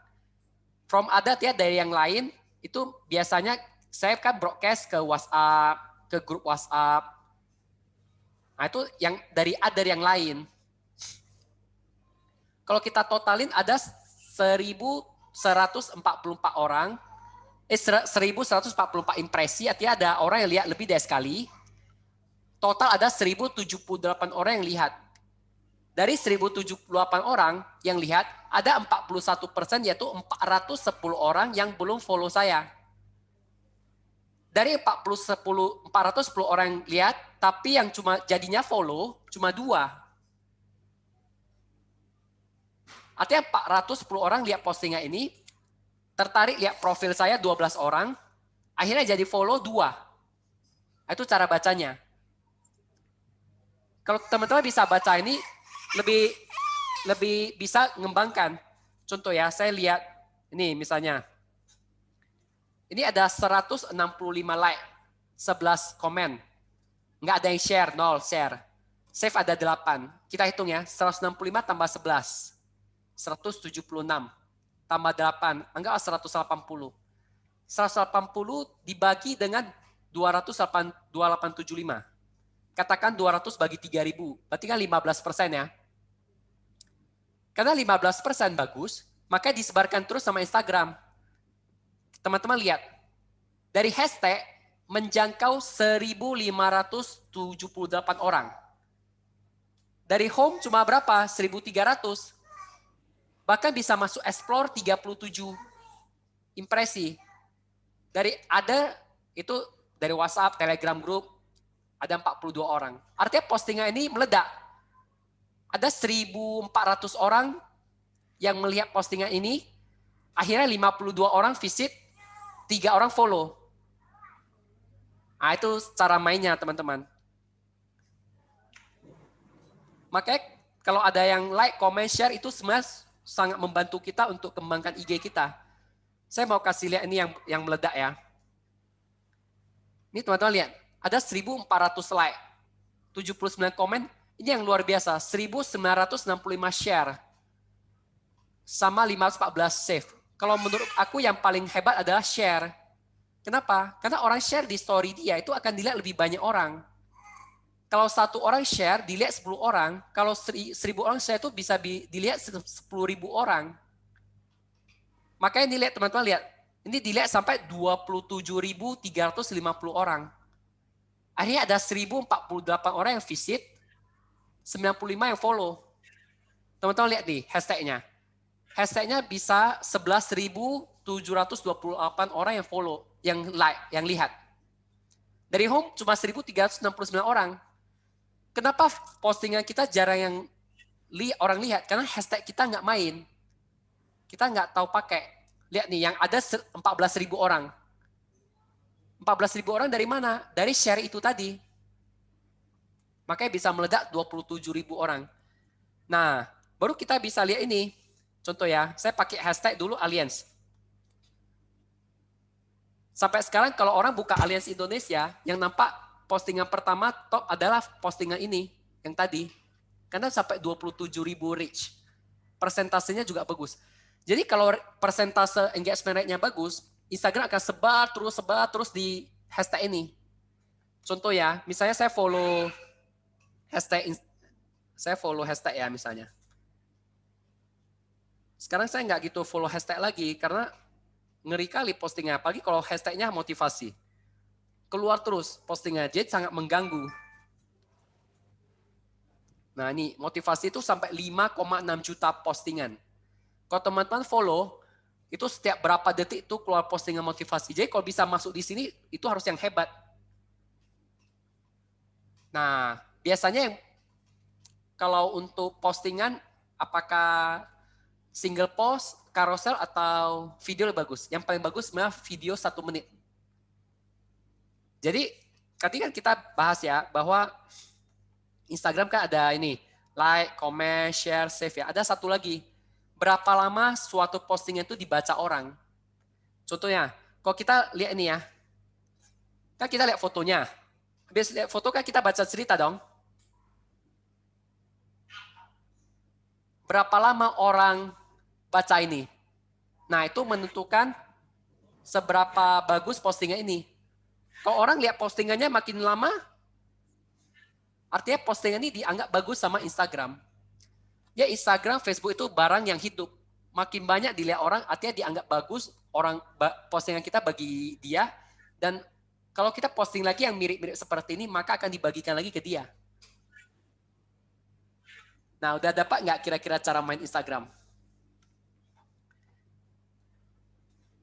From adat ya, dari yang lain, itu biasanya saya kan broadcast ke WhatsApp, ke grup WhatsApp. Nah itu yang dari yang lain. Kalau kita totalin ada 1144 orang, 1144 impresi, artinya ada orang yang lihat lebih dari sekali. Total ada 1078 orang yang lihat. Dari 1078 orang yang lihat, ada 41% yaitu 410 orang yang belum follow saya. Dari 410 orang yang lihat, tapi yang cuma jadinya follow cuma 2. Artinya 410 orang lihat postingan ini, tertarik lihat profil saya 12 orang, akhirnya jadi follow 2. Itu cara bacanya. Kalau teman-teman bisa baca ini, lebih bisa mengembangkan. Contoh ya, saya lihat ini misalnya. Ini ada 165 like, 11 komen. Nggak ada yang share, 0 share. Save ada 8. Kita hitung ya, 165 tambah 11. 176 tambah 8, anggap 180. 180 dibagi dengan 2875. Katakan 200 bagi 3.000, berarti kan 15% ya. Karena 15% bagus, maka disebarkan terus sama Instagram. Teman-teman lihat, dari hashtag menjangkau 1.578 orang. Dari home cuma berapa? 1.300. Bahkan bisa masuk explore 37 impresi. Dari ada itu dari WhatsApp, Telegram group ada 42 orang. Artinya postingan ini meledak. Ada 1.400 orang yang melihat postingan ini, akhirnya 52 orang visit, 3 orang follow. Nah, itu cara mainnya teman-teman. Makanya kalau ada yang like, comment, share itu sebenarnya sangat membantu kita untuk kembangkan IG kita. Saya mau kasih lihat ini yang meledak ya. Ini teman-teman lihat, ada 1.400 like, 79 komen, ini yang luar biasa, 1.965 share, sama 514 save. Kalau menurut aku yang paling hebat adalah share. Kenapa? Karena orang share di story dia itu akan dilihat lebih banyak orang. Kalau 1 orang share, dilihat 10 orang. Kalau 1.000 orang share itu bisa dilihat 10.000 orang. Makanya dilihat teman-teman lihat. Ini dilihat sampai 27.350 orang. Akhirnya ada 1.048 orang yang visit, 95 yang follow. Teman-teman lihat nih hashtagnya. Hashtagnya bisa 11.728 orang yang follow, yang like, yang lihat. Dari home cuma 1.369 orang. Kenapa postingan kita jarang yang orang lihat? Karena hashtag kita nggak main. Kita nggak tahu pakai. Lihat nih, yang ada 14.000 orang. 14.000 orang dari mana? Dari share itu tadi. Makanya bisa meledak 27.000 orang. Nah, baru kita bisa lihat ini. Contoh ya, saya pakai hashtag dulu Alliance. Sampai sekarang kalau orang buka Alliance Indonesia, yang nampak postingan pertama top adalah postingan ini, yang tadi. Karena sampai 27.000 reach. Persentasenya juga bagus. Jadi kalau persentase engagement rate-nya bagus, Instagram akan sebar terus di hashtag ini. Contoh ya, misalnya saya follow hashtag ya misalnya. Sekarang saya nggak gitu follow hashtag lagi karena ngeri kali postingnya, apalagi kalau hashtagnya motivasi. Keluar terus postingnya, jadi sangat mengganggu. Nah ini motivasi itu sampai 5,6 juta postingan. Kalau teman-teman follow, itu setiap berapa detik itu keluar postingan motivasi. Jadi kalau bisa masuk di sini, itu harus yang hebat. Nah biasanya yang kalau untuk postingan, apakah single post, carousel, atau video lebih bagus? Yang paling bagus sebenarnya video 1 menit. Jadi, tadi kan kita bahas ya, bahwa Instagram kan ada ini, like, comment, share, save ya. Ada satu lagi, berapa lama suatu postingan itu dibaca orang? Contohnya, kalau kita lihat ini ya, kan kita lihat fotonya. Habis lihat foto kan kita baca cerita dong. Berapa lama orang baca ini? Nah, itu menentukan seberapa bagus postingan ini. Kalau orang lihat postingannya makin lama, artinya postingan ini dianggap bagus sama Instagram. Ya, Instagram, Facebook itu barang yang hidup. Makin banyak dilihat orang, artinya dianggap bagus, postingan kita bagi dia, dan kalau kita posting lagi yang mirip-mirip seperti ini, maka akan dibagikan lagi ke dia. Nah, udah dapat nggak kira-kira cara main Instagram?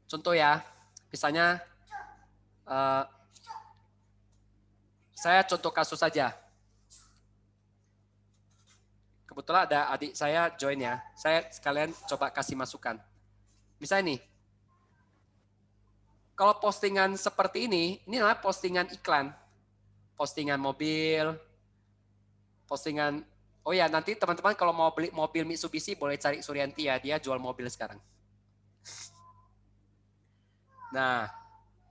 Contoh ya, misalnya saya contoh kasus saja. Kebetulan ada adik saya join ya, saya sekalian coba kasih masukan. Misalnya nih, kalau postingan seperti ini namanya postingan iklan. Postingan mobil, postingan, oh ya nanti teman-teman kalau mau beli mobil Mitsubishi boleh cari Suryanti ya, dia jual mobil sekarang. Nah,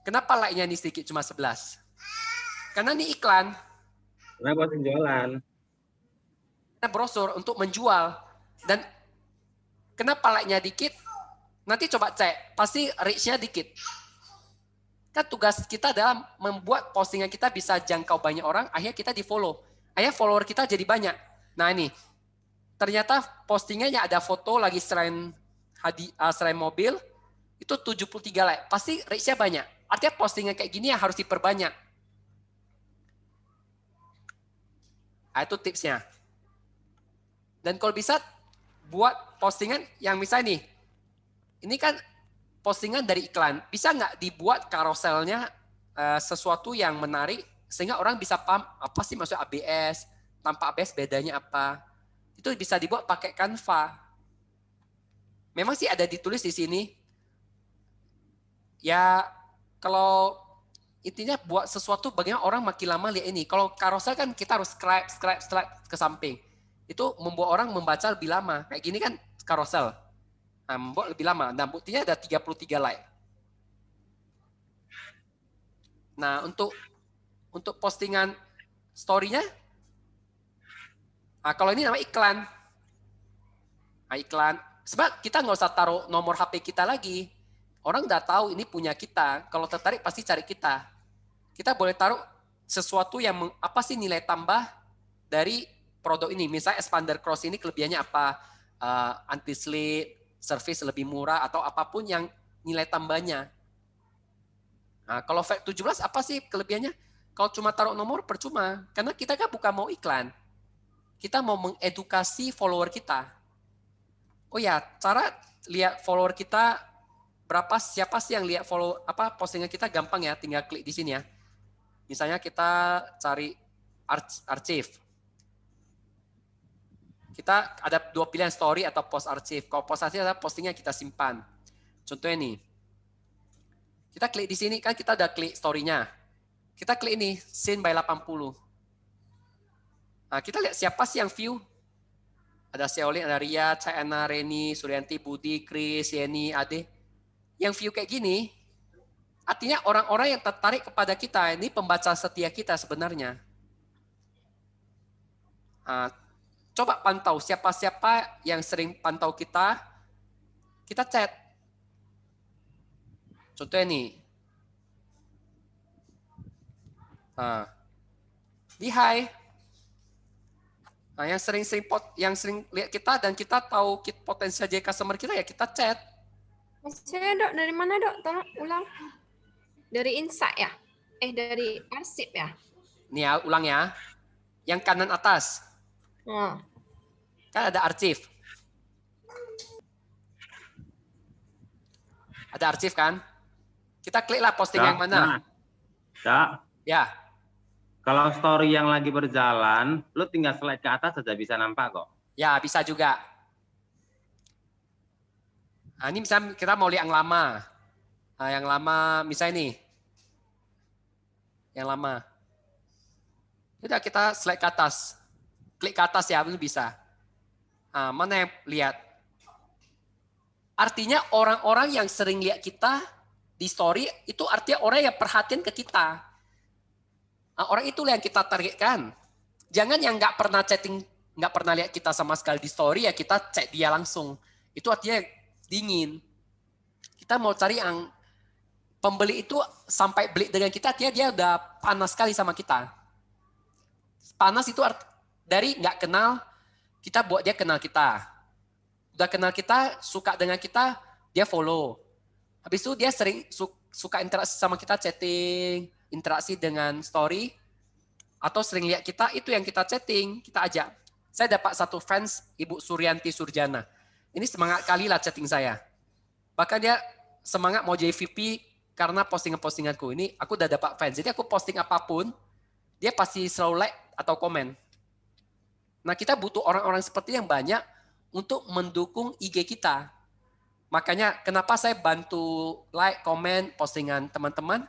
kenapa like-nya ini sedikit cuma 11? Karena ini iklan. Kenapa penjualan? Kita brosur untuk menjual. Dan kenapa like-nya dikit? Nanti coba cek, pasti reach-nya dikit. Kan tugas kita adalah membuat postingan kita bisa jangkau banyak orang, akhirnya kita di-follow. Akhirnya follower kita jadi banyak. Nah ini, ternyata postingannya ada foto lagi selain mobil, itu 73 like. Pasti reach-nya banyak. Artinya postingan kayak gini yang harus diperbanyak. Nah, itu tipsnya. Dan kalau bisa, buat postingan yang misalnya nih, ini kan postingan dari iklan, bisa nggak dibuat karuselnya sesuatu yang menarik sehingga orang bisa paham apa sih maksud ABS, tanpa ABS bedanya apa. Itu bisa dibuat pakai Canva. Memang sih ada ditulis di sini. Ya kalau intinya buat sesuatu bagaimana orang makin lama lihat ini. Kalau karusel kan kita harus slide ke samping. Itu membuat orang membaca lebih lama. Kayak gini kan karusel. Nah, membuat lebih lama. Nah, buktinya ada 33 like. Nah, untuk postingan story-nya, nah, kalau ini namanya iklan. Nah, iklan. Sebab kita nggak usah taruh nomor HP kita lagi. Orang udah tahu ini punya kita. Kalau tertarik pasti cari kita. Kita boleh taruh sesuatu yang apa sih nilai tambah dari produk ini. Misalnya expander cross ini kelebihannya apa? Anti slip, service lebih murah, atau apapun yang nilai tambahnya. Nah, kalau Fact 17 apa sih kelebihannya? Kalau cuma taruh nomor percuma. Karena kita kan bukan mau iklan. Kita mau mengedukasi follower kita. Oh ya, cara lihat follower kita berapa, siapa sih yang lihat postingan kita gampang ya, tinggal klik di sini ya. Misalnya kita cari archive. Kita ada 2 pilihan, story atau post archive. Kalau post archive adalah postingnya kita simpan. Contohnya nih. Kita klik di sini, kan kita udah klik story-nya. Kita klik ini, seen by 80. Nah, kita lihat siapa sih yang view. Ada Seolin, ada Ria, Chayana, Reni, Suryanti, Budi, Chris, Yeni, Ade. Yang view kayak gini, artinya orang-orang yang tertarik kepada kita, ini pembaca setia kita sebenarnya. Coba pantau siapa-siapa yang sering pantau kita chat. Contohnya nih. Di hi. Nah, yang sering lihat kita dan kita tahu potensial jadi customer kita ya kita chat. Maksudnya Dok, dari mana Dok? Tolong ulang. Dari Insight ya? Dari arsip ya? Nih ya, ulang ya. Yang kanan atas. Oh. Kan ada arsip. Ada arsip kan? Kita kliklah posting yang mana. Kak, Ya. kalau story yang lagi berjalan, lu tinggal slide ke atas saja bisa nampak kok. Ya, bisa juga. Nah, ini misalnya kita mau lihat yang lama. Nah, yang lama misalnya ini. Yang lama. Udah kita slide ke atas. Klik ke atas ya, itu bisa. Nah, mana yang lihat? Artinya orang-orang yang sering lihat kita di story, itu artinya orang yang perhatian ke kita. Nah, orang itulah yang kita targetkan. Jangan yang nggak pernah chatting, nggak pernah lihat kita sama sekali di story, ya kita chat dia langsung. Itu artinya dingin. Kita mau cari yang pembeli itu sampai beli dengan kita, artinya dia udah panas sekali sama kita. Panas itu dari nggak kenal, kita buat dia kenal kita. Udah kenal kita, suka dengan kita, dia follow. Habis itu dia sering suka interaksi sama kita, chatting, interaksi dengan story, atau sering lihat kita, itu yang kita chatting, kita ajak. Saya dapat satu fans, Ibu Suryanti Surjana. Ini semangat kali lah chatting saya. Bahkan dia semangat mau jadi VP karena postingan-postinganku. Ini aku udah dapat fans. Jadi aku posting apapun, dia pasti selalu like atau komen. Nah, kita butuh orang-orang seperti yang banyak untuk mendukung IG kita. Makanya kenapa saya bantu like, komen, postingan teman-teman,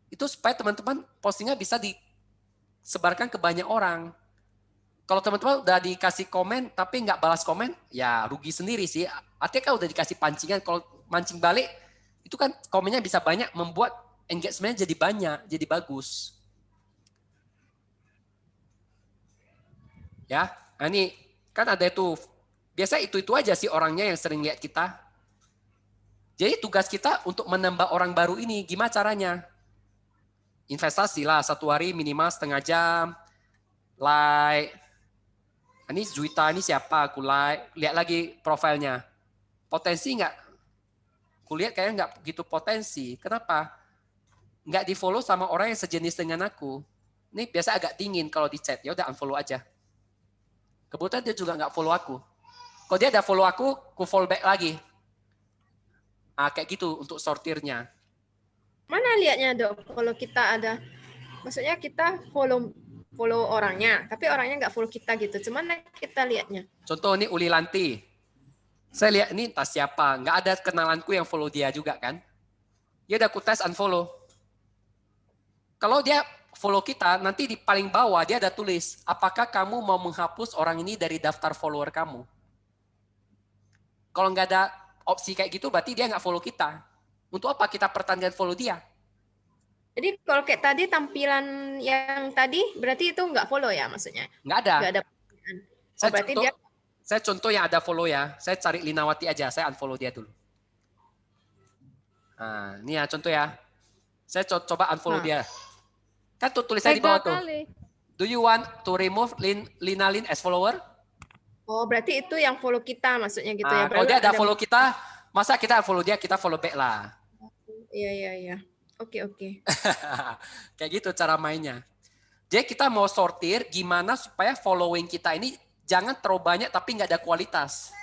itu supaya teman-teman postingnya bisa disebarkan ke banyak orang. Kalau teman-teman udah dikasih komen tapi nggak balas komen, ya rugi sendiri sih. Artinya kan udah dikasih pancingan, kalau mancing balik, itu kan komennya bisa banyak, membuat engagement-nya jadi banyak, jadi bagus. Ya, nah ini kan ada itu. Biasa itu aja sih orangnya yang sering lihat kita. Jadi tugas kita untuk menambah orang baru ini, gimana caranya? Investasi lah, 1 hari minimal setengah jam, like. Ini Juwita, ini siapa? Aku like, lihat lagi profilnya. Potensi nggak? Aku lihat kayaknya nggak begitu potensi. Kenapa? Nggak di follow sama orang yang sejenis dengan aku. Ini biasa agak dingin kalau di chat, ya udah unfollow aja. Kebetulan dia juga nggak follow aku. Kalau dia ada follow aku follow back lagi. Nah, kayak gitu untuk sortirnya. Mana lihatnya Dok? Kalau kita ada, maksudnya kita follow orangnya, tapi orangnya nggak follow kita gitu. Cuman kita lihatnya. Contoh ini Uli Lanti. Saya lihat ini entah siapa. Nggak ada kenalanku yang follow dia juga kan. Dia udah aku tes unfollow. Kalau dia follow kita, nanti di paling bawah dia ada tulis, apakah kamu mau menghapus orang ini dari daftar follower kamu? Kalau nggak ada opsi kayak gitu, berarti dia nggak follow kita. Untuk apa kita pertahankan follow dia? Jadi kalau kayak tadi tampilan yang tadi, berarti itu nggak follow ya maksudnya? Nggak ada. Nggak ada. Saya contoh yang ada follow ya. Saya cari Linawati aja, saya unfollow dia dulu. Nah, ini ya contoh ya. Saya coba unfollow dia. Kan tuh tulisannya di bawah tuh. Do you want to remove Lina Lin as follower? Oh, berarti itu yang follow kita maksudnya gitu ya. Kalau dia ada follow kita, masa kita follow dia, kita follow back lah. Iya. Oke. Kayak gitu cara mainnya. Jadi kita mau sortir gimana supaya following kita ini jangan terlalu banyak tapi nggak ada kualitas.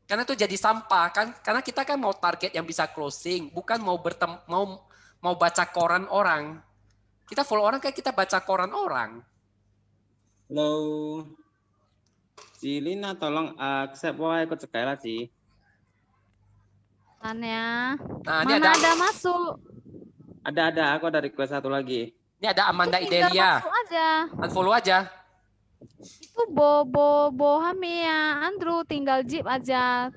Karena itu jadi sampah kan, karena kita kan mau target yang bisa closing, bukan mau baca koran orang. Kita follow orang kayak kita baca koran orang. Halo. Si Lina tolong accept wah ikut sekali sih. Tanya. Nah, ini Mana ada masuk? Ada, aku ada request satu lagi. Ini ada Amanda Tinggal Idelia. masuk aja. Unfollow aja. Itu Hami ya Andrew tinggal Jeep aja.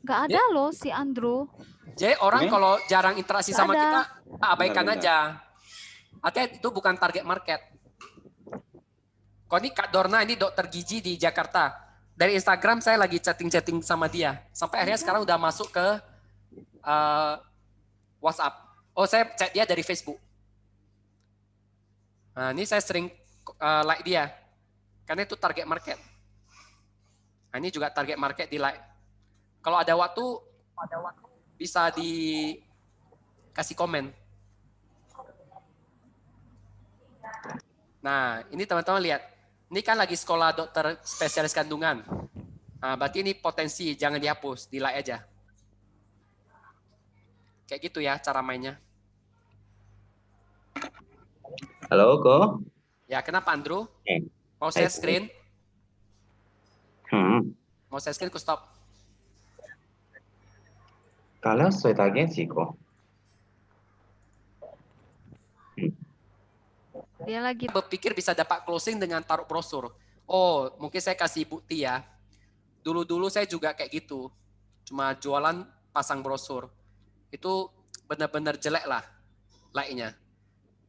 Nggak ada loh si Andrew. Jadi orang Oke. kalau jarang interaksi Nggak sama ada. kita, abaikan Bentar, aja. Artinya itu bukan target market. Kok ini Kak Dorna, ini dokter gizi di Jakarta. Dari Instagram saya lagi chatting-chatting sama dia. Sampai akhirnya sekarang udah masuk ke WhatsApp. Oh, saya chat dia dari Facebook. Nah, ini saya sering like dia. Karena itu target market. Nah, ini juga target market di like. Kalau ada waktu bisa dikasih komen. Nah, ini teman-teman lihat. Ini kan lagi sekolah dokter spesialis kandungan. Nah, berarti ini potensi, jangan dihapus, di like aja. Kayak gitu ya cara mainnya. Halo, Ko. Ya, kenapa Andrew? Eh, Mau share screen? Mau share screen, ku stop. Kalau saya tanya sih, Ko. Dia lagi Berpikir bisa dapat closing dengan taruh brosur. Oh, mungkin saya kasih bukti ya. Dulu-dulu saya juga kayak gitu. Cuma jualan pasang brosur. Itu benar-benar jelek lah like-nya.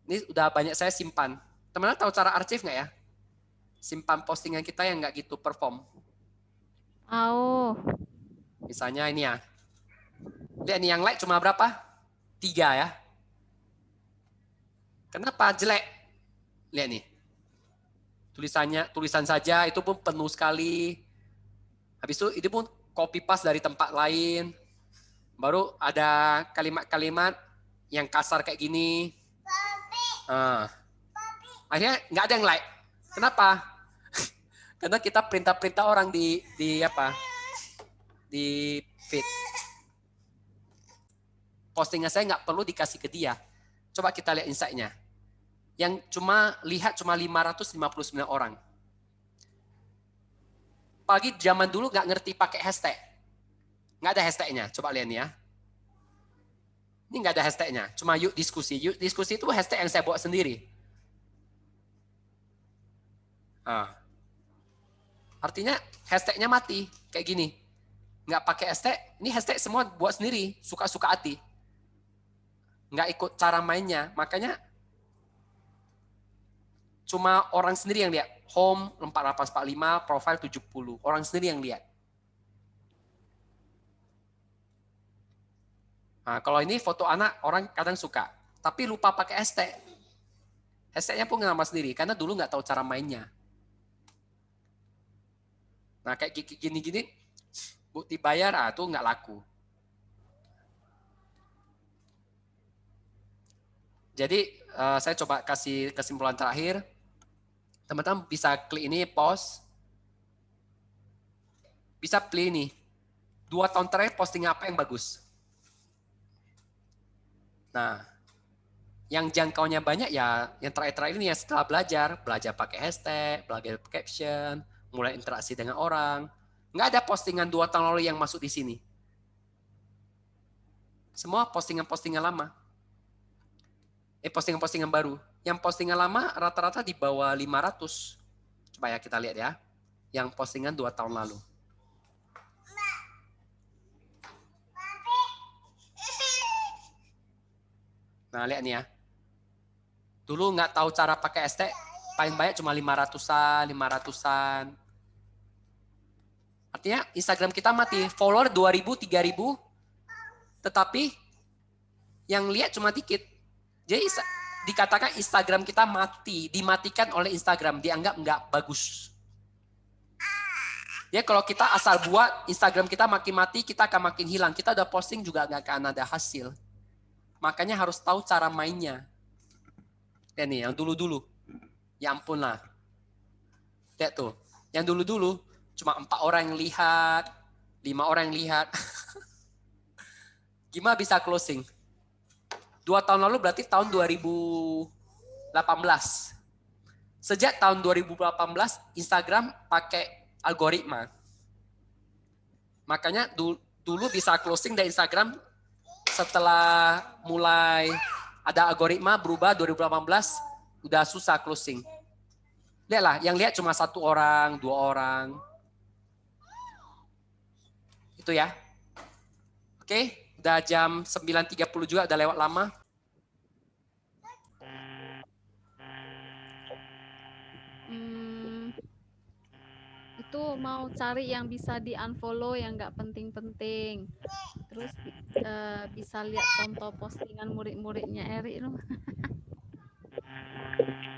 Ini udah banyak saya simpan. Teman-teman tahu cara archive nggak ya? Simpan postingan kita yang nggak gitu perform. Misalnya ini ya. Lihat nih yang like cuma berapa? 3 ya. Kenapa jelek? Lihat nih. Tulisan saja itu pun penuh sekali. Habis itu pun copy paste dari tempat lain. Baru ada kalimat-kalimat yang kasar kayak gini. Akhirnya nggak ada yang like. Kenapa? Karena kita perintah-perintah orang di feed. Postingan saya nggak perlu dikasih ke dia. Coba kita lihat insight-nya. Yang lihat cuma 559 orang. Apalagi zaman dulu nggak ngerti pakai hashtag. Nggak ada hashtag-nya. Coba lihat nih ya. Ini nggak ada hashtag-nya. Cuma yuk diskusi. Yuk diskusi itu hashtag yang saya buat sendiri. Artinya hashtag-nya mati. Kayak gini. Nggak pakai hashtag. Ini hashtag semua buat sendiri. Suka-suka hati. Nggak ikut cara mainnya. Makanya cuma orang sendiri yang lihat. Home 4845, profile 70. Orang sendiri yang lihat. Nah, kalau ini foto anak, orang kadang suka. Tapi lupa pakai hashtag. Hashtag-nya pun nama sendiri. Karena dulu nggak tahu cara mainnya. Nah, kayak gini-gini, bukti bayar, itu nggak laku. Jadi, saya coba kasih kesimpulan terakhir. Teman-teman bisa klik ini, pause. Bisa pilih nih. 2 tahun terakhir posting apa yang bagus. Nah, yang jangkaunya banyak ya, yang terakhir-terakhir ini ya setelah belajar pakai hashtag, belajar caption, mulai interaksi dengan orang. Nggak ada postingan 2 tahun lalu yang masuk di sini. Semua postingan-postingan lama. Postingan-postingan baru. Yang postingan lama rata-rata di bawah 500. Coba ya kita lihat ya. Yang postingan 2 tahun lalu. Nah, lihat nih ya. Dulu nggak tahu cara pakai hashtag, paling banyak cuma 500-an. Artinya Instagram kita mati. Follower 2.000, 3.000. Tetapi yang lihat cuma dikit. Jadi dikatakan Instagram kita mati, dimatikan oleh Instagram, dianggap nggak bagus. Ya kalau kita asal buat, Instagram kita makin mati, kita akan makin hilang. Kita udah posting juga nggak akan ada hasil. Makanya harus tahu cara mainnya. Ya nih, yang dulu-dulu. Ya ampun lah. Lihat tuh, yang dulu-dulu cuma 4 orang yang lihat, 5 orang yang lihat. Gimana bisa closing? 2 tahun lalu berarti tahun 2018. Sejak tahun 2018, Instagram pakai algoritma. Makanya dulu bisa closing dari Instagram setelah mulai ada algoritma berubah 2018, udah susah closing. Lihatlah, yang lihat cuma 1 orang, 2 orang. Itu ya. Oke, udah jam 9.30 juga, udah lewat lama. Itu mau cari yang bisa di unfollow yang nggak penting-penting. Terus bisa lihat contoh postingan murid-muridnya Eri loh.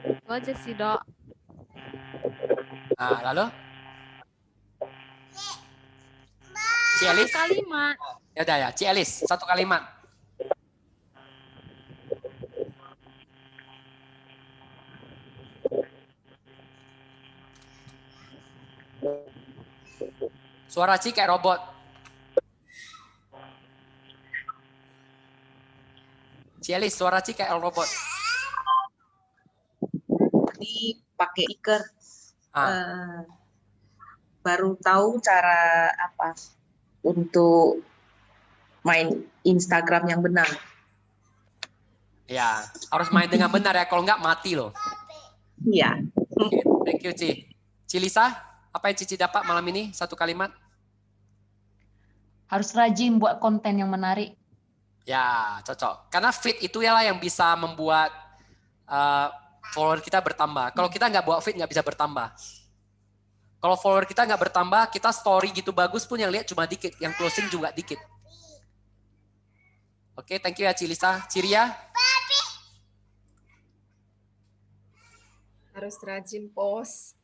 Itu aja sih, Dok. Nah, lalu? Ci Satu Elis? kalimat. Ya udah ya, Ci Elis, 1 kalimat. Suara Ci kayak robot. Ci Elis, suara Ci kayak robot. Tadi pakai speaker. Ah. Baru tahu cara apa untuk main Instagram yang benar. Ya, harus main dengan benar ya, kalau nggak mati loh. Iya. Oke, thank you Ci. Ci Lisa, apa yang Cici dapat malam ini? 1 kalimat. Harus rajin buat konten yang menarik. Ya, cocok. Karena feed itu ya yang bisa membuat follower kita bertambah. Kalau kita nggak buat feed, nggak bisa bertambah. Kalau follower kita nggak bertambah, kita story gitu bagus pun yang lihat cuma dikit, yang closing juga dikit. Oke, thank you ya Cilisa. Ciria? Harus rajin post.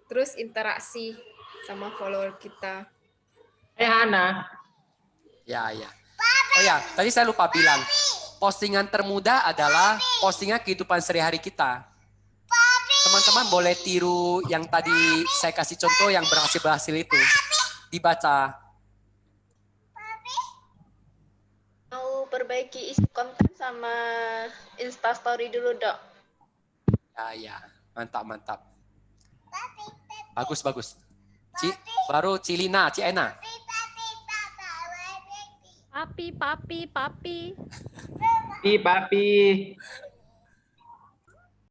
Terus interaksi sama follower kita. Hana. Ya, ya. Oh ya, tadi saya lupa bilang. Postingan termudah adalah postingan kehidupan sehari-hari kita. Teman-teman boleh tiru yang tadi saya kasih contoh yang berhasil-berhasil itu. Dibaca. Mau perbaiki isi konten sama Instastory dulu, Dok. Ya, ya. Mantap, mantap. Bagus, bagus. Baru Cilina, Ciena. Papi, papi, papi. Papi.